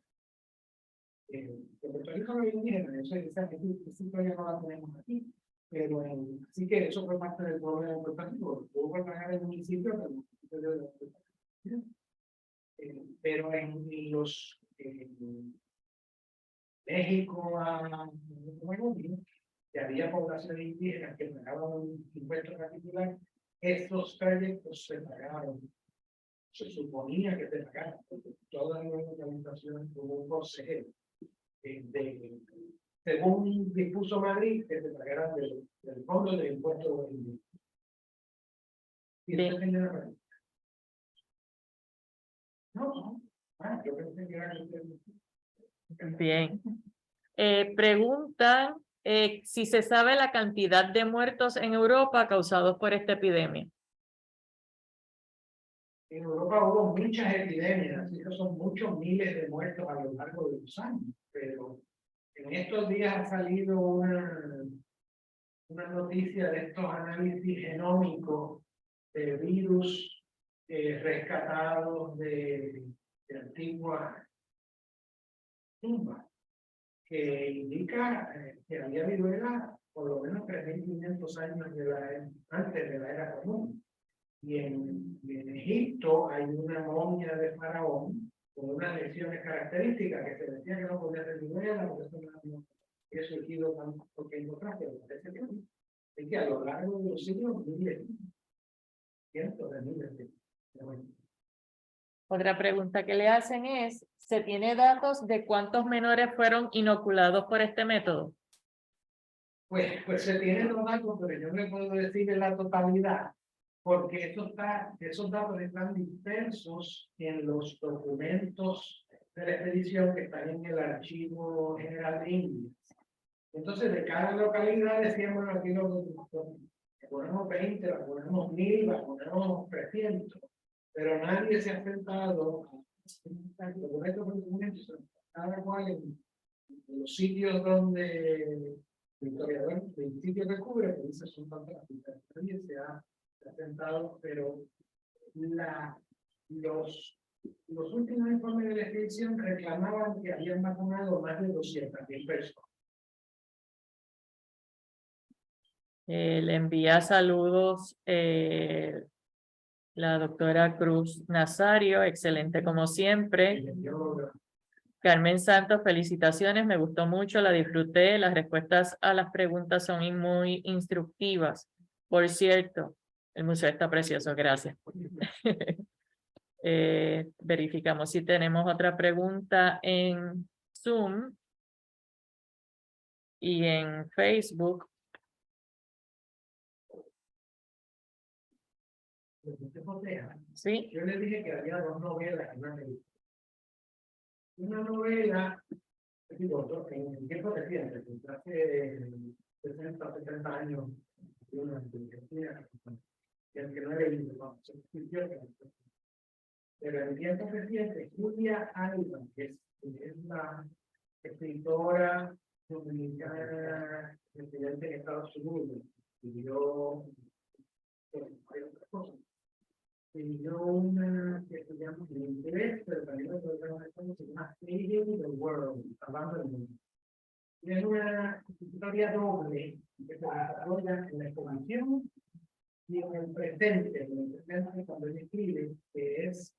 En Puerto Rico no hay indígenas, esa historia no la tenemos aquí, pero sí que eso fue parte del problema de Puerto Rico. Tuvo que pagar el municipio, pero en los México, que había poblaciones indígenas que pagaban un impuesto particular, estos trayectos se pagaron. Se suponía que se pagaran, porque todas las organizaciones tuvo un consejero según dispuso Madrid, que se pagaran del fondo del impuesto de los indígenas. Y usted tenía la pregunta. No, yo pensé que era Bien. Preguntan si se sabe la cantidad de muertos en Europa causados por esta epidemia. En Europa hubo muchas epidemias, y son muchos miles de muertos a lo largo de los años, pero en estos días ha salido una noticia de estos análisis genómicos de virus rescatados de antiguas tumbas, que indica que había viruela por lo menos 3.500 años antes de la era común. Y en Egipto hay una momia de faraón con unas lesiones características que se decía que no podía ser viruela, porque eso no había surgido tan poquito atrás, pero parece que sí. Es que a lo largo de los siglos, cientos de miles de. Otra pregunta que le hacen es, ¿se tiene datos de cuántos menores fueron inoculados por este método? Pues se tienen los datos, pero yo no le puedo decir en la totalidad, porque esos datos están dispersos en los documentos de la expedición que están en el Archivo General de Indias. Entonces, de cada localidad decíamos, aquí lo ponemos 20, la ponemos 1000, la ponemos 300, pero nadie se ha sentado a los documentos, cada cual en los sitios donde el historiador, el sitio que cubre, que dice son fantásticas, nadie se ha sentado, pero los últimos informes de la expedición reclamaban que habían vacunado más de 200.000 personas. Le envía saludos la doctora Cruz Nazario, excelente como siempre. Carmen Santos, felicitaciones, me gustó mucho, la disfruté, las respuestas a las preguntas son muy instructivas. Por cierto, el museo está precioso, gracias. Verificamos si tenemos otra pregunta en Zoom y en Facebook. Sí. Yo le dije que había 2 novelas en una película. Una novela, digo, en el tiempo reciente, hace 60 70 años, que no he leído, pero en el tiempo reciente, Julia Alba, que es la escritora dominicana residente en Estados Unidos, vivió otras cosas. Y yo una que se llama en inglés, pero también lo podemos hacer como se llama Saving the World, salvando el mundo. Y es una historia doble que se desarrolla en la exposición y en el presente cuando él escribe, que es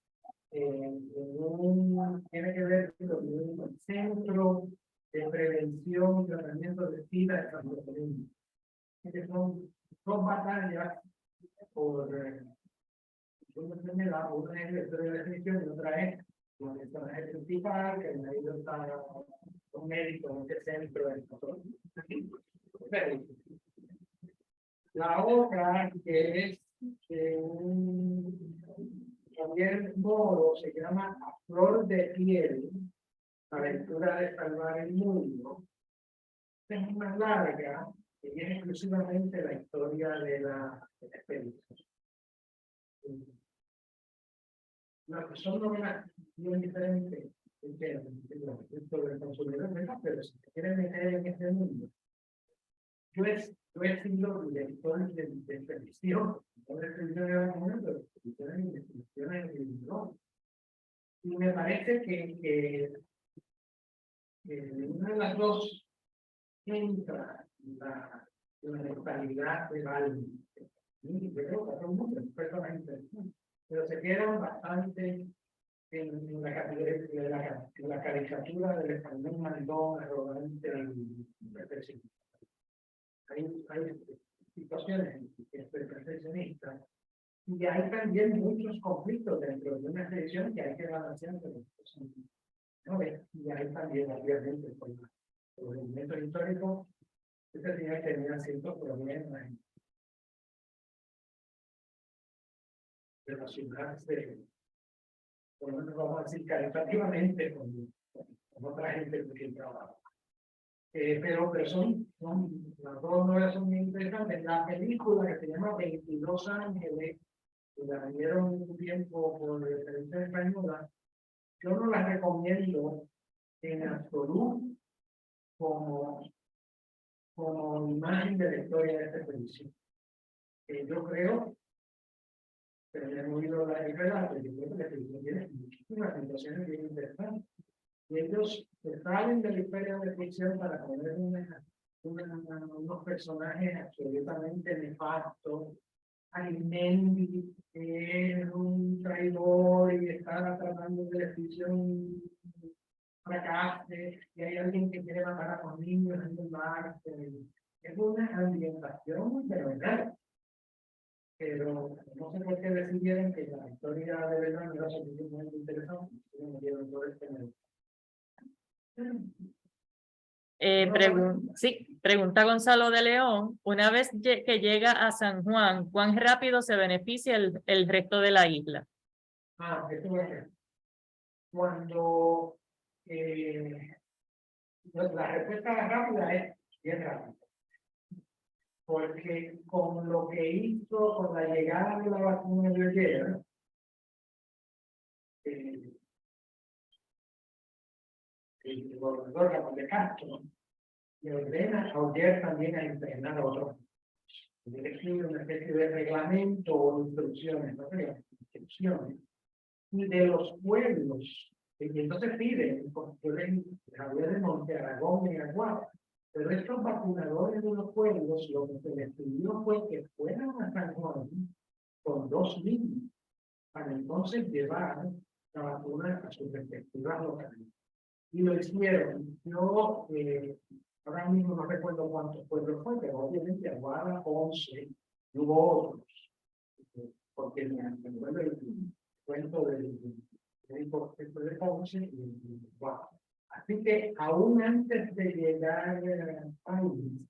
tiene que ver con un centro de prevención y tratamiento de SIDA de Santo Domingo. Que son 2 batallas por una enfermedad, una es la historia de la definición y otra es la personaje principal, que en ahí está un médico en este centro. La otra, que es Javier Moro, se llama A Flor de Piel, Aventura de Salvar el Mundo. Es más larga y es exclusivamente la historia de la expedición. Son novelas bien diferentes sobre el consumidor, pero si te quieres meter en este mundo, yo he sido director de expedición, y me parece que una de las dos entra la mentalidad de alguien. Yo creo que son muchas personas interesantes, pero se quedan bastante en la caricatura del español mandón, arrogante y perfeccionista. Hay situaciones que soy perfeccionista y hay también muchos conflictos dentro de una expedición que hay que balancear. ¿No? Y hay también, obviamente, por el momento histórico, esta tenía ciertos problemas relacionarse, por lo menos vamos a decir, caritativamente con otra gente que trabaja. Pero son las 2 novelas son muy interesantes. La película que se llama 22 Ángeles, que la dieron un tiempo por la televisión española, yo no la recomiendo en absoluto como imagen de la historia de esta expedición. Yo creo, pero ya hemos oído el relato, yo creo que la expedición tiene muchísimas situaciones bien interesantes. Y ellos salen de la historia de ficción para poner unos personajes absolutamente nefastos. Arimendi es un traidor y está tratando de decisión un fracaso, y hay alguien que quiere matar a los niños en un bar. Es una ambientación de verdad. Pero no sé por qué decidieron que la historia de verdad no era suficientemente interesante. No dieron todo este medio. Pregunta Gonzalo de León, una vez que llega a San Juan, ¿cuán rápido se beneficia el resto de la isla? Esto es cuando la respuesta rápida es bien rápida. Porque con lo que hizo con la llegada de la vacuna de ayer, el gobernador Ramón de Castro le ordena ayer también a entrenar a otros. Le escribe una especie de reglamento o instrucciones, no creo, instrucciones, y de los pueblos. Y entonces pide, yo le hablé de Monte Aragón y Aguada, pero estos vacunadores de los pueblos, lo que se les pidió fue que fueran a San Juan con 2 niños, para entonces llevar la vacuna a sus respectivas localidades. Y lo hicieron. Yo ahora mismo no recuerdo cuántos pueblos fue, pero obviamente Aguada, 11, y hubo otros. Porque me acuerdo el cuento del médico de Ponce y Aguada. Así que aún antes de llegar al país,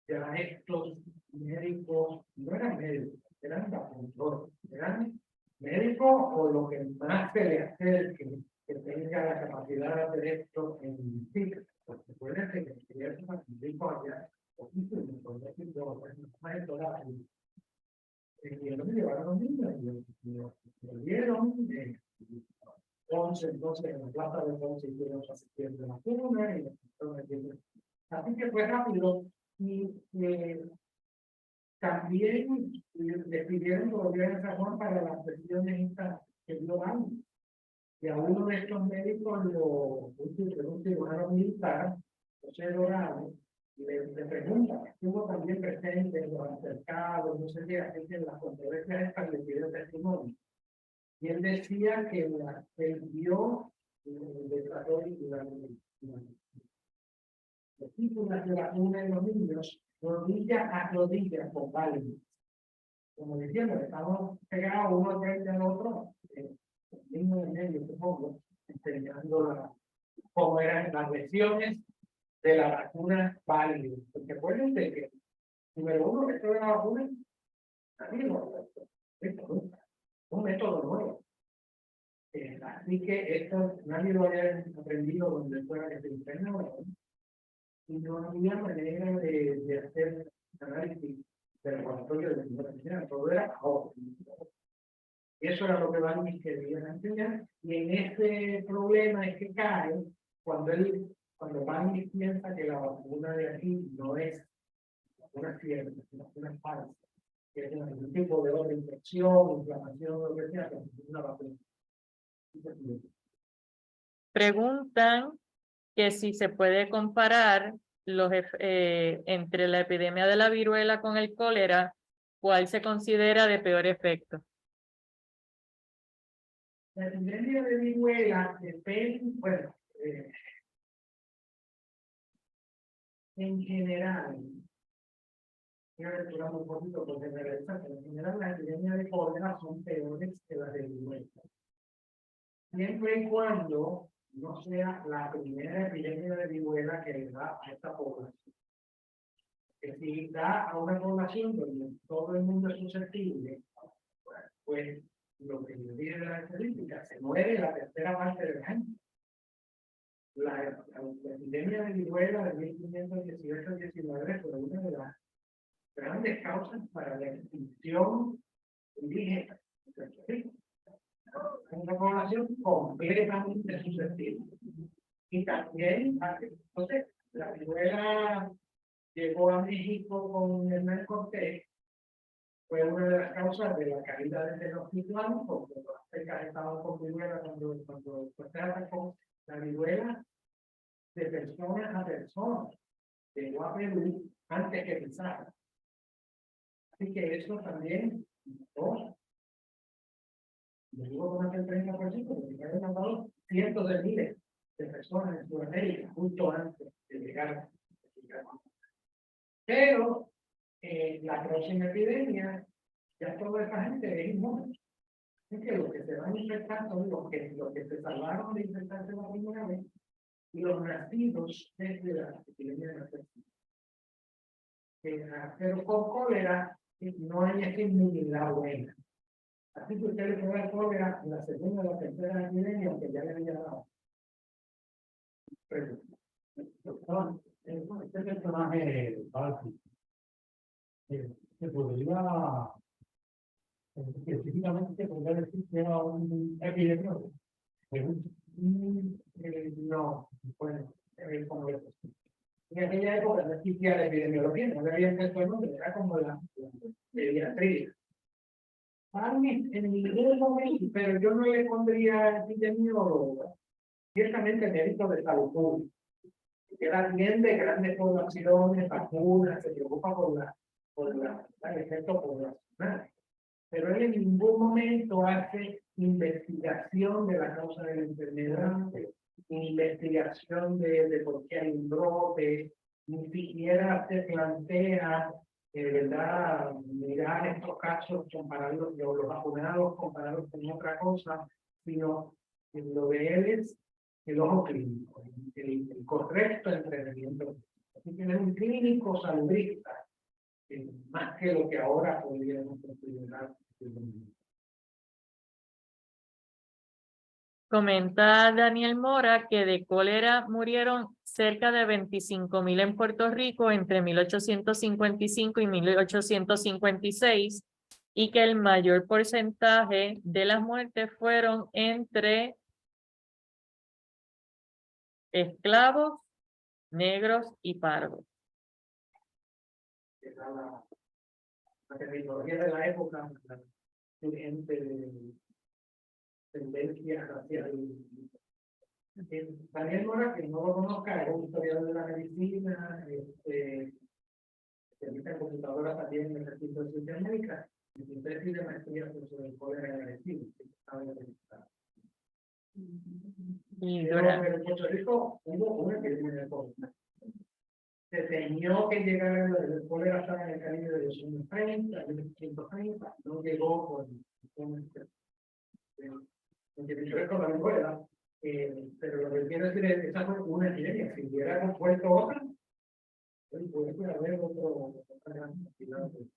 ya estos médicos, no eran médicos, eran vacunadores, eran médicos o lo que más se le acerque que tenga la capacidad de hacer esto en sí, porque puede ser que estuviese médicos allá, o más de toda la vida. Y entonces llevaron a los niños y lo dieron. 11, entonces en la plaza de Ponce hicieron la sesión de la vacuna y así que fue rápido y también le pidieron que volvieran a San Juan para las sesiones estas que dio Bani. Y a uno de estos médicos, un cirujano militar, José Dorado, le pregunta, estuvo también presente en los altercados, no sé qué, así que en las controversias estas le pidieron testimonio. Y él decía que él vio los títulos de vacuna en los niños, rodilla a rodilla con válidos. Como diciendo, estamos pegados uno frente al otro, mismo en medio, supongo, enseñando cómo eran las lesiones de la vacuna válida. Porque acuérdense que, número uno, esto de la vacuna, un método nuevo. Así que esto nadie lo había aprendido donde fuera que se entrenaba, y no había manera de hacer análisis del laboratorio de la todo era ahora. Eso era lo que Bani quería enseñar, y en ese problema es que cae cuando Bani piensa que la vacuna de aquí no es una cierta, sino una falsa, que es un tipo de otra infección, inflamación, lo que sea, que es una vacuna. Preguntan que si se puede comparar entre la epidemia de la viruela con el cólera, ¿cuál se considera de peor efecto? La epidemia de viruela depende, bueno, en general, quiero retomar un poquito porque me resalta, en general las epidemias de cólera son peores que las de viruela. Siempre y cuando no sea la primera epidemia de viruela que le da a esta población. Que si da a una población donde todo el mundo es susceptible, pues lo que le dice la estadística, se muere la tercera parte del año. La epidemia de viruela de 1518-19 fue una de las grandes causas para la extinción indígena. Una población completamente susceptible. Y también, entonces, la viruela llegó a México con Hernán Cortés, fue una de las causas de la caída de Tenochtitlán, porque los aztecas estaban con viruela cuando Cortés atacó. La viruela de persona a persona llegó a Perú antes que Pizarro. Así que eso también, yo digo con el 30%, porque se habían matado cientos de miles de personas en Sudamérica justo antes de llegar. Pero la próxima epidemia, ya toda esa gente es inmune. Es que los que se van a infectar son los que se salvaron de infectarse la primera vez y los nacidos desde la epidemia de la tercera. Pero con cólera no hay esa inmunidad buena. Así que usted le puede dar cólera en la segunda o la tercera epidemia, aunque ya le había dado. pregunta. Doctor, este personaje básico, se podría, específicamente, se podría decir que era un epidemiólogo. No, bueno, como en aquella época no existía la epidemiología, no había el nombre, era como la pediatría. En ningún momento, pero yo no le pondría epidemiólogo, ciertamente médico de salud pública, que él atiende grandes poblaciones, vacunas, se preocupa el efecto poblacional. Pero él en ningún momento hace investigación de la causa de la enfermedad, investigación de por qué hay un brote, ni siquiera se plantea, ¿verdad?, mirar estos casos comparados, los vacunados comparados con otra cosa, sino que lo de él es el ojo clínico, el correcto entrenamiento. Así que es un clínico salubrista, más que lo que ahora podríamos considerar. Comenta Daniel Mora que de cólera murieron cerca de 25,000 en Puerto Rico entre 1855 y 1856 y que el mayor porcentaje de las muertes fueron entre esclavos, negros y pardos. Era la terminología de la época, gente de tendencia hacia Daniel Mora, que no lo conozca, es un historiador de la medicina, servicio de computadora también en el Instituto de Ciencias Médicas, y su tesis de maestría sobre el cólera en agresivo, que estaba en el Estado. Pero en Puerto Rico hubo una epidemia de cólera. Se temió que llegara el cólera, estaba en el Caribe de los años 30, 1930, no llegó con yo recuerdo la escuela, pero lo que quiero decir es que esa fue una epidemia. Si hubiera puesto otra, pues puede haber otra gran cantidad de.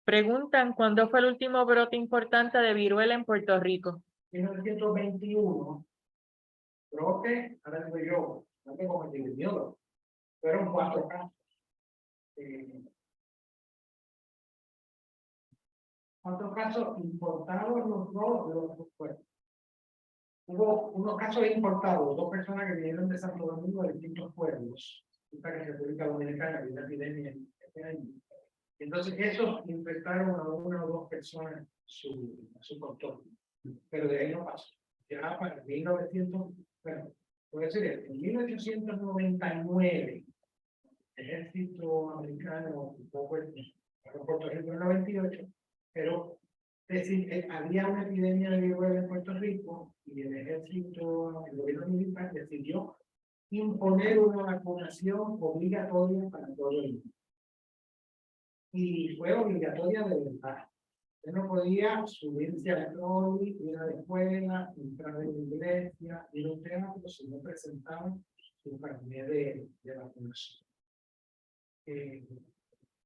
Preguntan cuándo fue el último brote importante de viruela en Puerto Rico. 1921, brote, ahora digo yo, no tengo como epidemiólogo, fueron 4 casos. 4 casos importados los dos pueblos. Hubo unos casos importados, 2 personas que vinieron de Santo Domingo de distintos pueblos. Esta que en República Dominicana había una epidemia este año. Entonces, esos infectaron a 1 o 2 personas su contorno. Pero de ahí no pasó. Ya para 1900, bueno, puede decir, en 1899, el ejército americano, un poco Puerto Rico en el 98, pero había una epidemia de viruela en Puerto Rico y el ejército, el gobierno militar decidió imponer una vacunación obligatoria para todo el mundo. Y fue obligatoria de verdad. Usted no podía subirse al trolley, ir a la escuela, entrar en la iglesia, ir a un teatro si no presentaban su carnet de vacunación.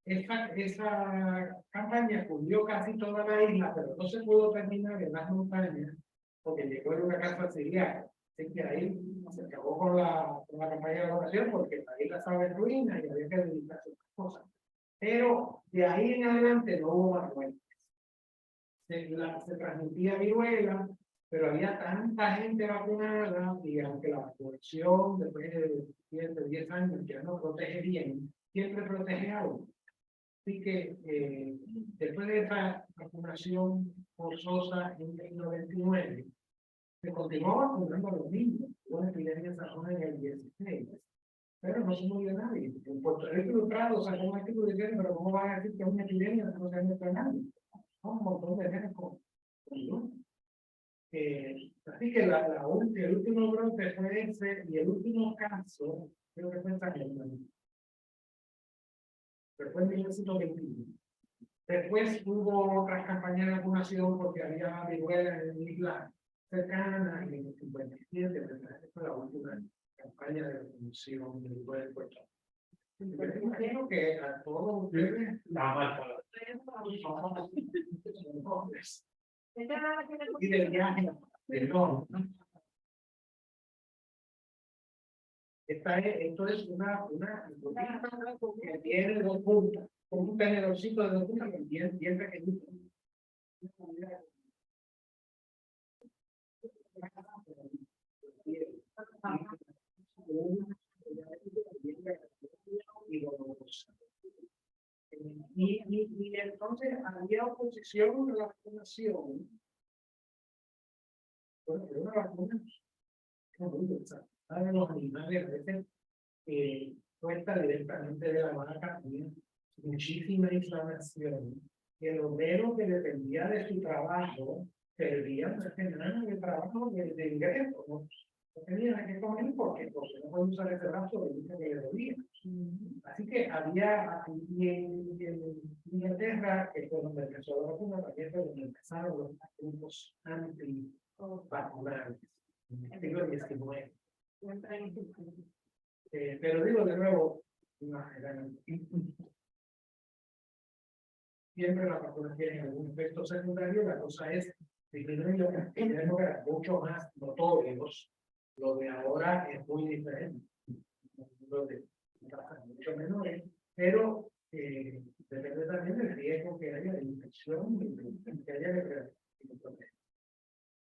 Esa campaña cubrió casi toda la isla, pero no se pudo terminar en las montañas porque llegó en una casa siriana. Así que ahí se acabó con la campaña de vacunación porque la isla estaba en ruina y había que dedicarse a otras cosas. Pero de ahí en adelante no hubo más muertes. Se transmitía viruela, pero había tanta gente vacunada y aunque la vacunación después de 7, 10 años ya no protege bien, siempre protege algo. Así que después de esa vacunación forzosa en 1999, se continuó vacunando a los niños. Una epidemia en esa zona en el 16, pero no se murió nadie. En Puerto Rico Ilustrado sacó un artículo diciendo, pero ¿cómo van a decir que es una epidemia que no se ha muerto nadie? Un montón de gente con así que el último brote fue ese y el último caso, creo que fue en San Germán. Pero fue en 1921. Después hubo otras campañas de vacunación porque había viruela en la isla cercana y en el 57, esa fue la última campaña de vacunación de viruela de Puerto Rico. Yo imagino que a todos ustedes y del viaje del norte, Esto es una que tiene 2 puntas, con un tenedorcito de 2 puntas, bien pequeñito. Y entonces había oposición a la vacunación. Bueno, pero una vacuna no muy pensada. Saben los animales a veces cuesta directamente de la vaca, tiene muchísima inflamación. Y el obrero que dependía de su trabajo perdía una semana de trabajo de ingreso. No tenía que comer porque no puede usar ese brazo de que le dolía. Así que había aquí en Inglaterra, que fue donde empezó la vacuna, también fue donde empezaron los grupos anti-vacunales en el siglo XIX. Pero digo de nuevo, siempre las vacunas tienen algún efecto secundario, la cosa es disminuirlo. En época eran mucho más notorios, lo de ahora es muy diferente. Lo de mucho menores, pero depende también del riesgo que haya de infección y que haya de.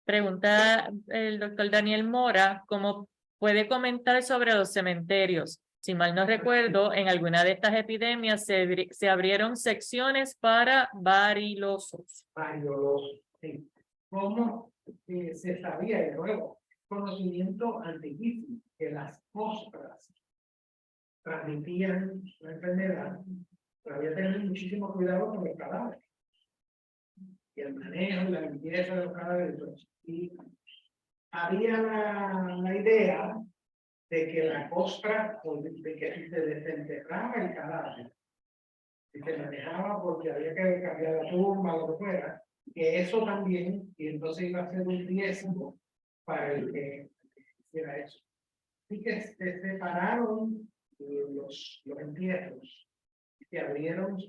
Pregunta el doctor Daniel Mora, ¿cómo puede comentar sobre los cementerios? Si mal no recuerdo, en alguna de estas epidemias se abrieron secciones para varilosos. Variolosos, sí. ¿Cómo se sabía de nuevo? Conocimiento antiquísimo, que las costras transmitían la enfermedad, pero había que tener muchísimo cuidado con los cadáveres. Y el manejo y la limpieza de los cadáveres. Y había la idea de que la costra, de que si se desenterraba el cadáver, si se manejaba porque había que cambiar la tumba o lo que fuera, que eso también, y entonces iba a ser un riesgo para el que hiciera eso. Así que se separaron los entierros, se abrieron,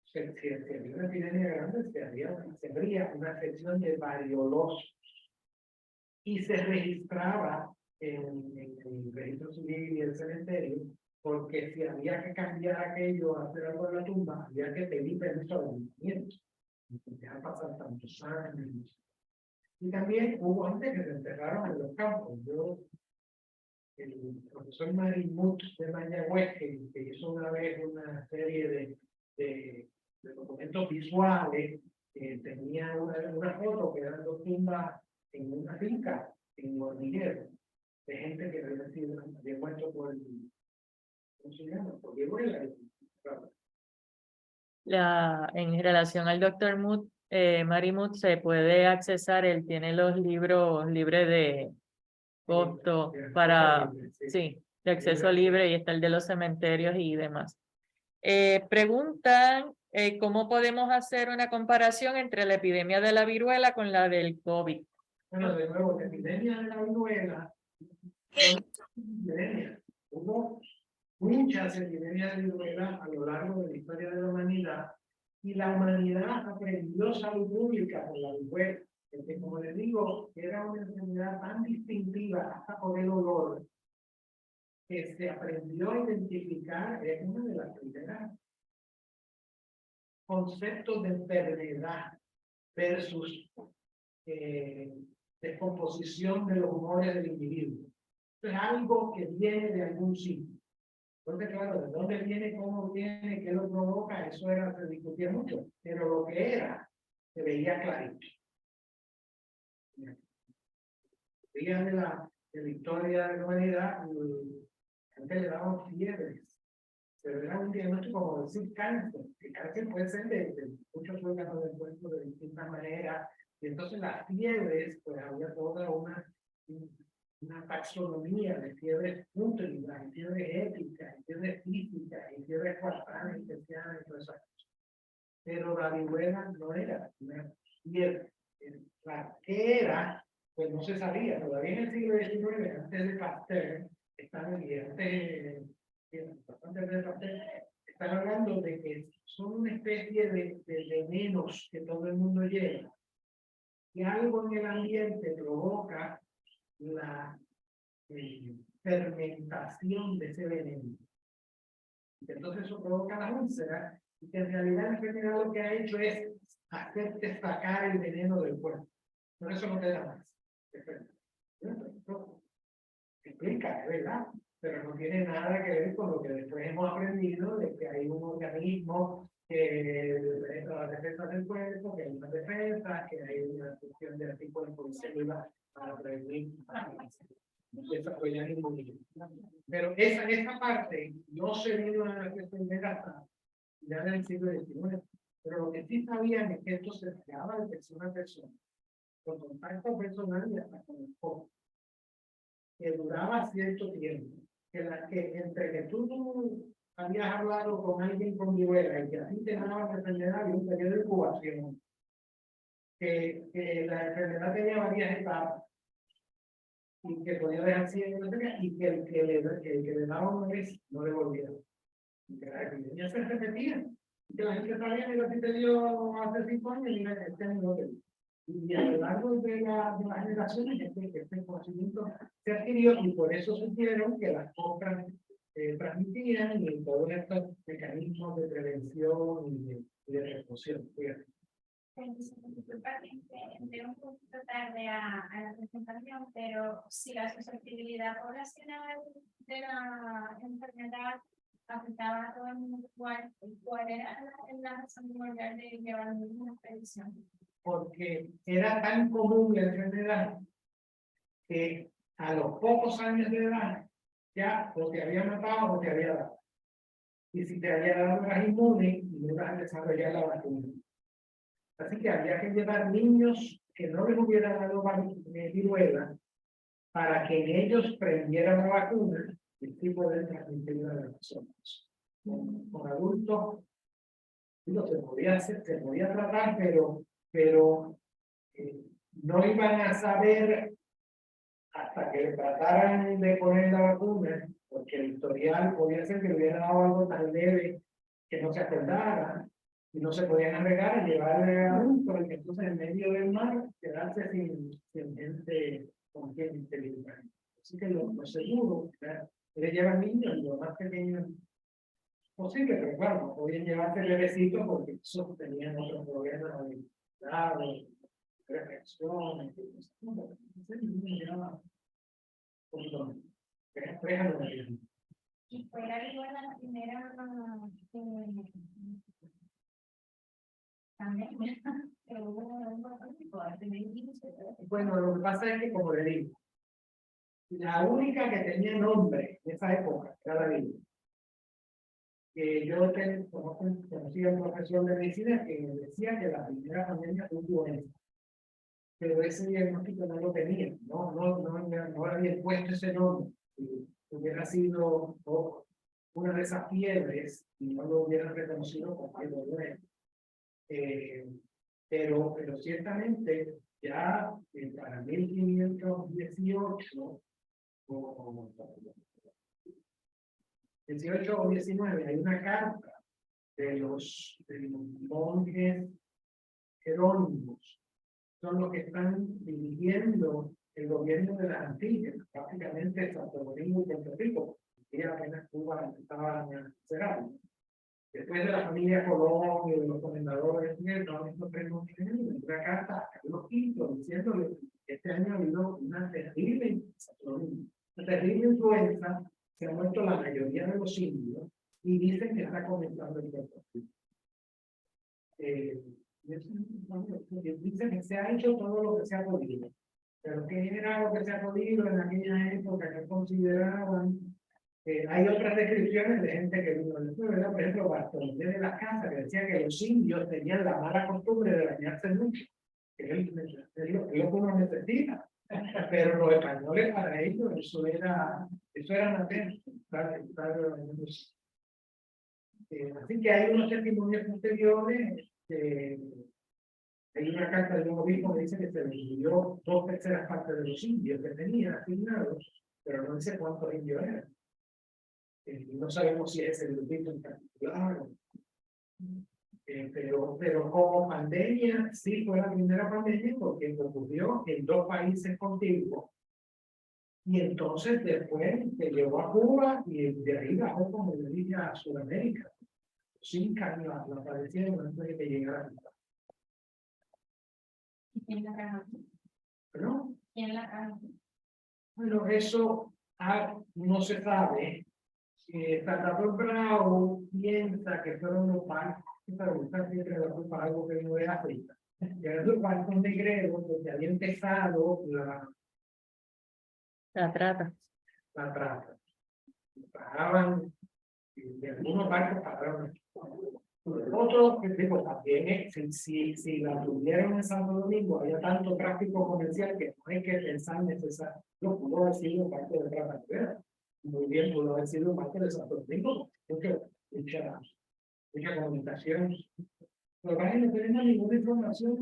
se abrió una epidemia grande, se abría una sección de variolosos y se registraba en el registro civil y el cementerio, porque si había que cambiar aquello, hacer algo en la tumba, había que pedir permiso de ayuntamiento. Ya pasan tantos años. Y también hubo gente que se enterraron en los campos. El profesor Marimut de Mayagüez, que hizo una vez una serie de documentos visuales, tenía una foto que eran 2 tumbas en una finca, en Hormiguero, de gente que había muerto por ¿cómo se llama? Por viruela. En relación al doctor Marimut, se puede accesar, él tiene los libros libres de costo para, sí, de acceso libre, y está el de los cementerios y demás. Preguntan cómo podemos hacer una comparación entre la epidemia de la viruela con la del COVID. Bueno, de nuevo, la epidemia de la viruela, hubo muchas epidemias de viruela a lo largo de la historia de la humanidad, y la humanidad aprendió salud pública con la viruela, porque como les digo, era una enfermedad tan distintiva hasta por el olor, que se aprendió a identificar, es una de las primeras conceptos de enfermedad versus descomposición de los humores del individuo. Esto es algo que viene de algún sitio. Entonces, claro, de dónde viene, cómo viene, qué lo provoca, eso se discutía mucho, pero lo que era, se veía clarito. Días de la historia de la humanidad, antes le daban fiebres. Pero era un diagnóstico como decir cáncer. El cáncer puede ser de muchos órganos del cuerpo de distintas maneras. Y entonces las fiebres, pues había toda una taxonomía de fiebres pútridas, fiebres éticas, fiebres físicas, y fiebres cuartanas, especiales, y todas esas cosas. Pero la viruela no era una fiebre. ¿Qué era? Pues no se sabía. Todavía en el siglo XIX, antes de Pasteur, están están hablando de que son una especie de venenos que todo el mundo lleva. Y algo en el ambiente provoca la fermentación de ese veneno. Entonces eso provoca la úlcera, y que en realidad la enfermedad lo que ha hecho es hacerte sacar el veneno del cuerpo. Por eso no te da más. Esto explica, es verdad, pero no tiene nada que ver con lo que después hemos aprendido de que hay un organismo que representa las defensas del cuerpo, que hay una defensa, que hay una cuestión de anticuerpos y células para prevenir desarrollar inmunidad. Pero esa parte no se vino a defender hasta ya en el siglo XIX. Pero lo que sí sabían es que esto se pegaba de persona a persona, con contacto personal y hasta con el cuerpo, que duraba cierto tiempo, que entre que tú habías hablado con alguien con viruela y que así te daba la enfermedad, había un periodo de incubación, que la enfermedad tenía varias etapas, y que podía dejar ciego, y que el que le daba una vez no le volvía. Y que la epidemia se repetía. Y que la gente sabía, mira, si te dio hace 5 años, mira, este año no te dio. Y a lo largo de las generaciones, este conocimiento se adquirió, y por eso supieron que las cosas transmitían, y todos estos mecanismos de prevención y de reposición. Entré un poquito tarde a la presentación, pero si la susceptibilidad poblacional de la enfermedad afectaba a todo el mundo igual, ¿cuál era la razón primordial de llevar una expedición? Porque era tan común la enfermedad que a los pocos años de edad ya o te había matado o te había dado. Y si te había dado, eras inmune y no ibas a desarrollar la vacuna. Así que había que llevar niños que no les hubiera dado viruela para que en ellos prendieran la vacuna y así poder transmitirla a las personas. Con adultos, digo, se podía hacer, se podía tratar, pero no iban a saber hasta que trataran de poner la vacuna, porque el historial podía ser que le hubiera dado algo tan leve que no se acordara, y no se podían agregar y llevarle a adultos, y entonces en medio del mar quedarse sin gente con quien interactuar. Así que lo seguro es llevar niños y lo más pequeños posible, pero claro, no podían llevarse bebecitos porque esos tenían otros problemas de grado, reflexiones, Y fue la viruela la primera pandemia. Bueno, lo que pasa es que, como le digo, la única que tenía nombre en esa época era la viruela. Yo conocí a un profesor de medicina que decía que la primera pandemia fue influenza, pero ese diagnóstico no lo tenía, no había puesto ese nombre. Si hubiera sido una de esas fiebres y no lo hubieran reconocido como algo bueno. Pero ciertamente ya para 1518 o 18 o 19 hay una carta de los monjes jerónimos, son los que están dirigiendo el gobierno de las Antillas, prácticamente Santo Domingo y Puerto Rico, y apenas Cuba estaban cerrados. Después de la familia Colón y de los comendadores, no tenemos una carta a Carlos V diciéndole que este año ha habido una terrible influenza, se ha muerto la mayoría de los indios y dicen que está comenzando el Puerto Rico. Dicen que se ha hecho todo lo que se ha podido, pero ¿qué era lo que se ha podido en aquella época que consideraban? Hay otras descripciones de gente que vino después, ¿verdad? Por ejemplo, Bartolomé de las Casas, que decía que los indios tenían la mala costumbre de bañarse mucho, que es lo que uno necesita, pero los españoles para ellos eso era nacer. Así que hay unos testimonios posteriores, hay una carta de un obispo que dice que se dividió 2/3 partes de los indios que tenía asignados, pero no dice cuántos indios eran. No sabemos si es el grupito en particular, pero como pandemia, sí fue la primera pandemia porque ocurrió en 2 países contiguos Y entonces después se llevó a Cuba y de ahí bajó, como le dije, a Sudamérica. 5 años la padecieron antes de que llegara a Cuba. ¿Quién la ganó? ¿No? ¿Quién la ganó? Bueno, eso no se sabe. Salvador Bravo piensa que fueron los barcos, pregunta siempre la culpa algo que no es África. Que eran los barcos negreros donde había empezado La trata. la trata. Paraban, y algunos barcos pararon. Otros que digo, también si la tuvieron en Santo Domingo, había tanto tráfico comercial que no hay que pensar necesariamente. Lo pudo haber sido parte de la carretera. Muy bien, pudo haber sido parte de Santo Domingo, porque mucha comunicación. Pero para no tenemos ninguna información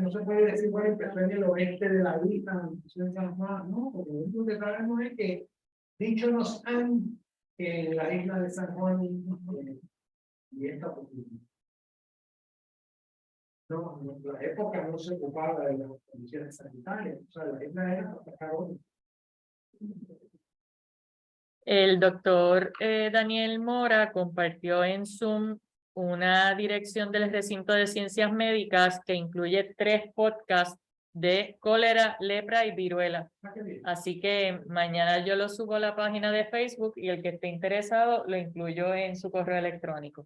no se puede decir, bueno, empezó en el oeste de la isla, en San Juan, no, porque lo único que sabemos es que dicho nos han que en la isla de San Juan y esta posibilidad. No, en la época no se ocupaba de las condiciones sanitarias, o sea, la isla era para sacar oro. El doctor Daniel Mora compartió en Zoom una dirección del recinto de ciencias médicas que incluye 3 podcasts de cólera, lepra y viruela. Así que mañana yo lo subo a la página de Facebook y el que esté interesado lo incluyo en su correo electrónico.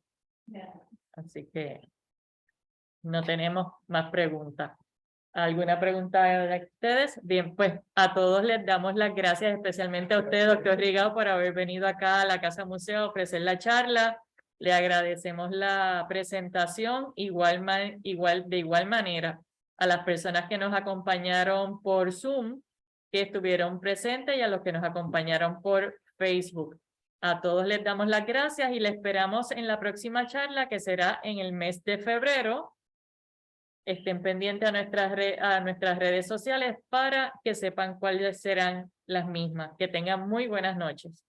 Así que no tenemos más preguntas. ¿Alguna pregunta de ustedes? Bien, pues a todos les damos las gracias, especialmente a usted, doctor Rigao, por haber venido acá a la Casa Museo a ofrecer la charla. Le agradecemos la presentación, de igual manera a las personas que nos acompañaron por Zoom, que estuvieron presentes, y a los que nos acompañaron por Facebook. A todos les damos las gracias y les esperamos en la próxima charla, que será en el mes de febrero. Estén pendientes a nuestras redes sociales para que sepan cuáles serán las mismas. Que tengan muy buenas noches.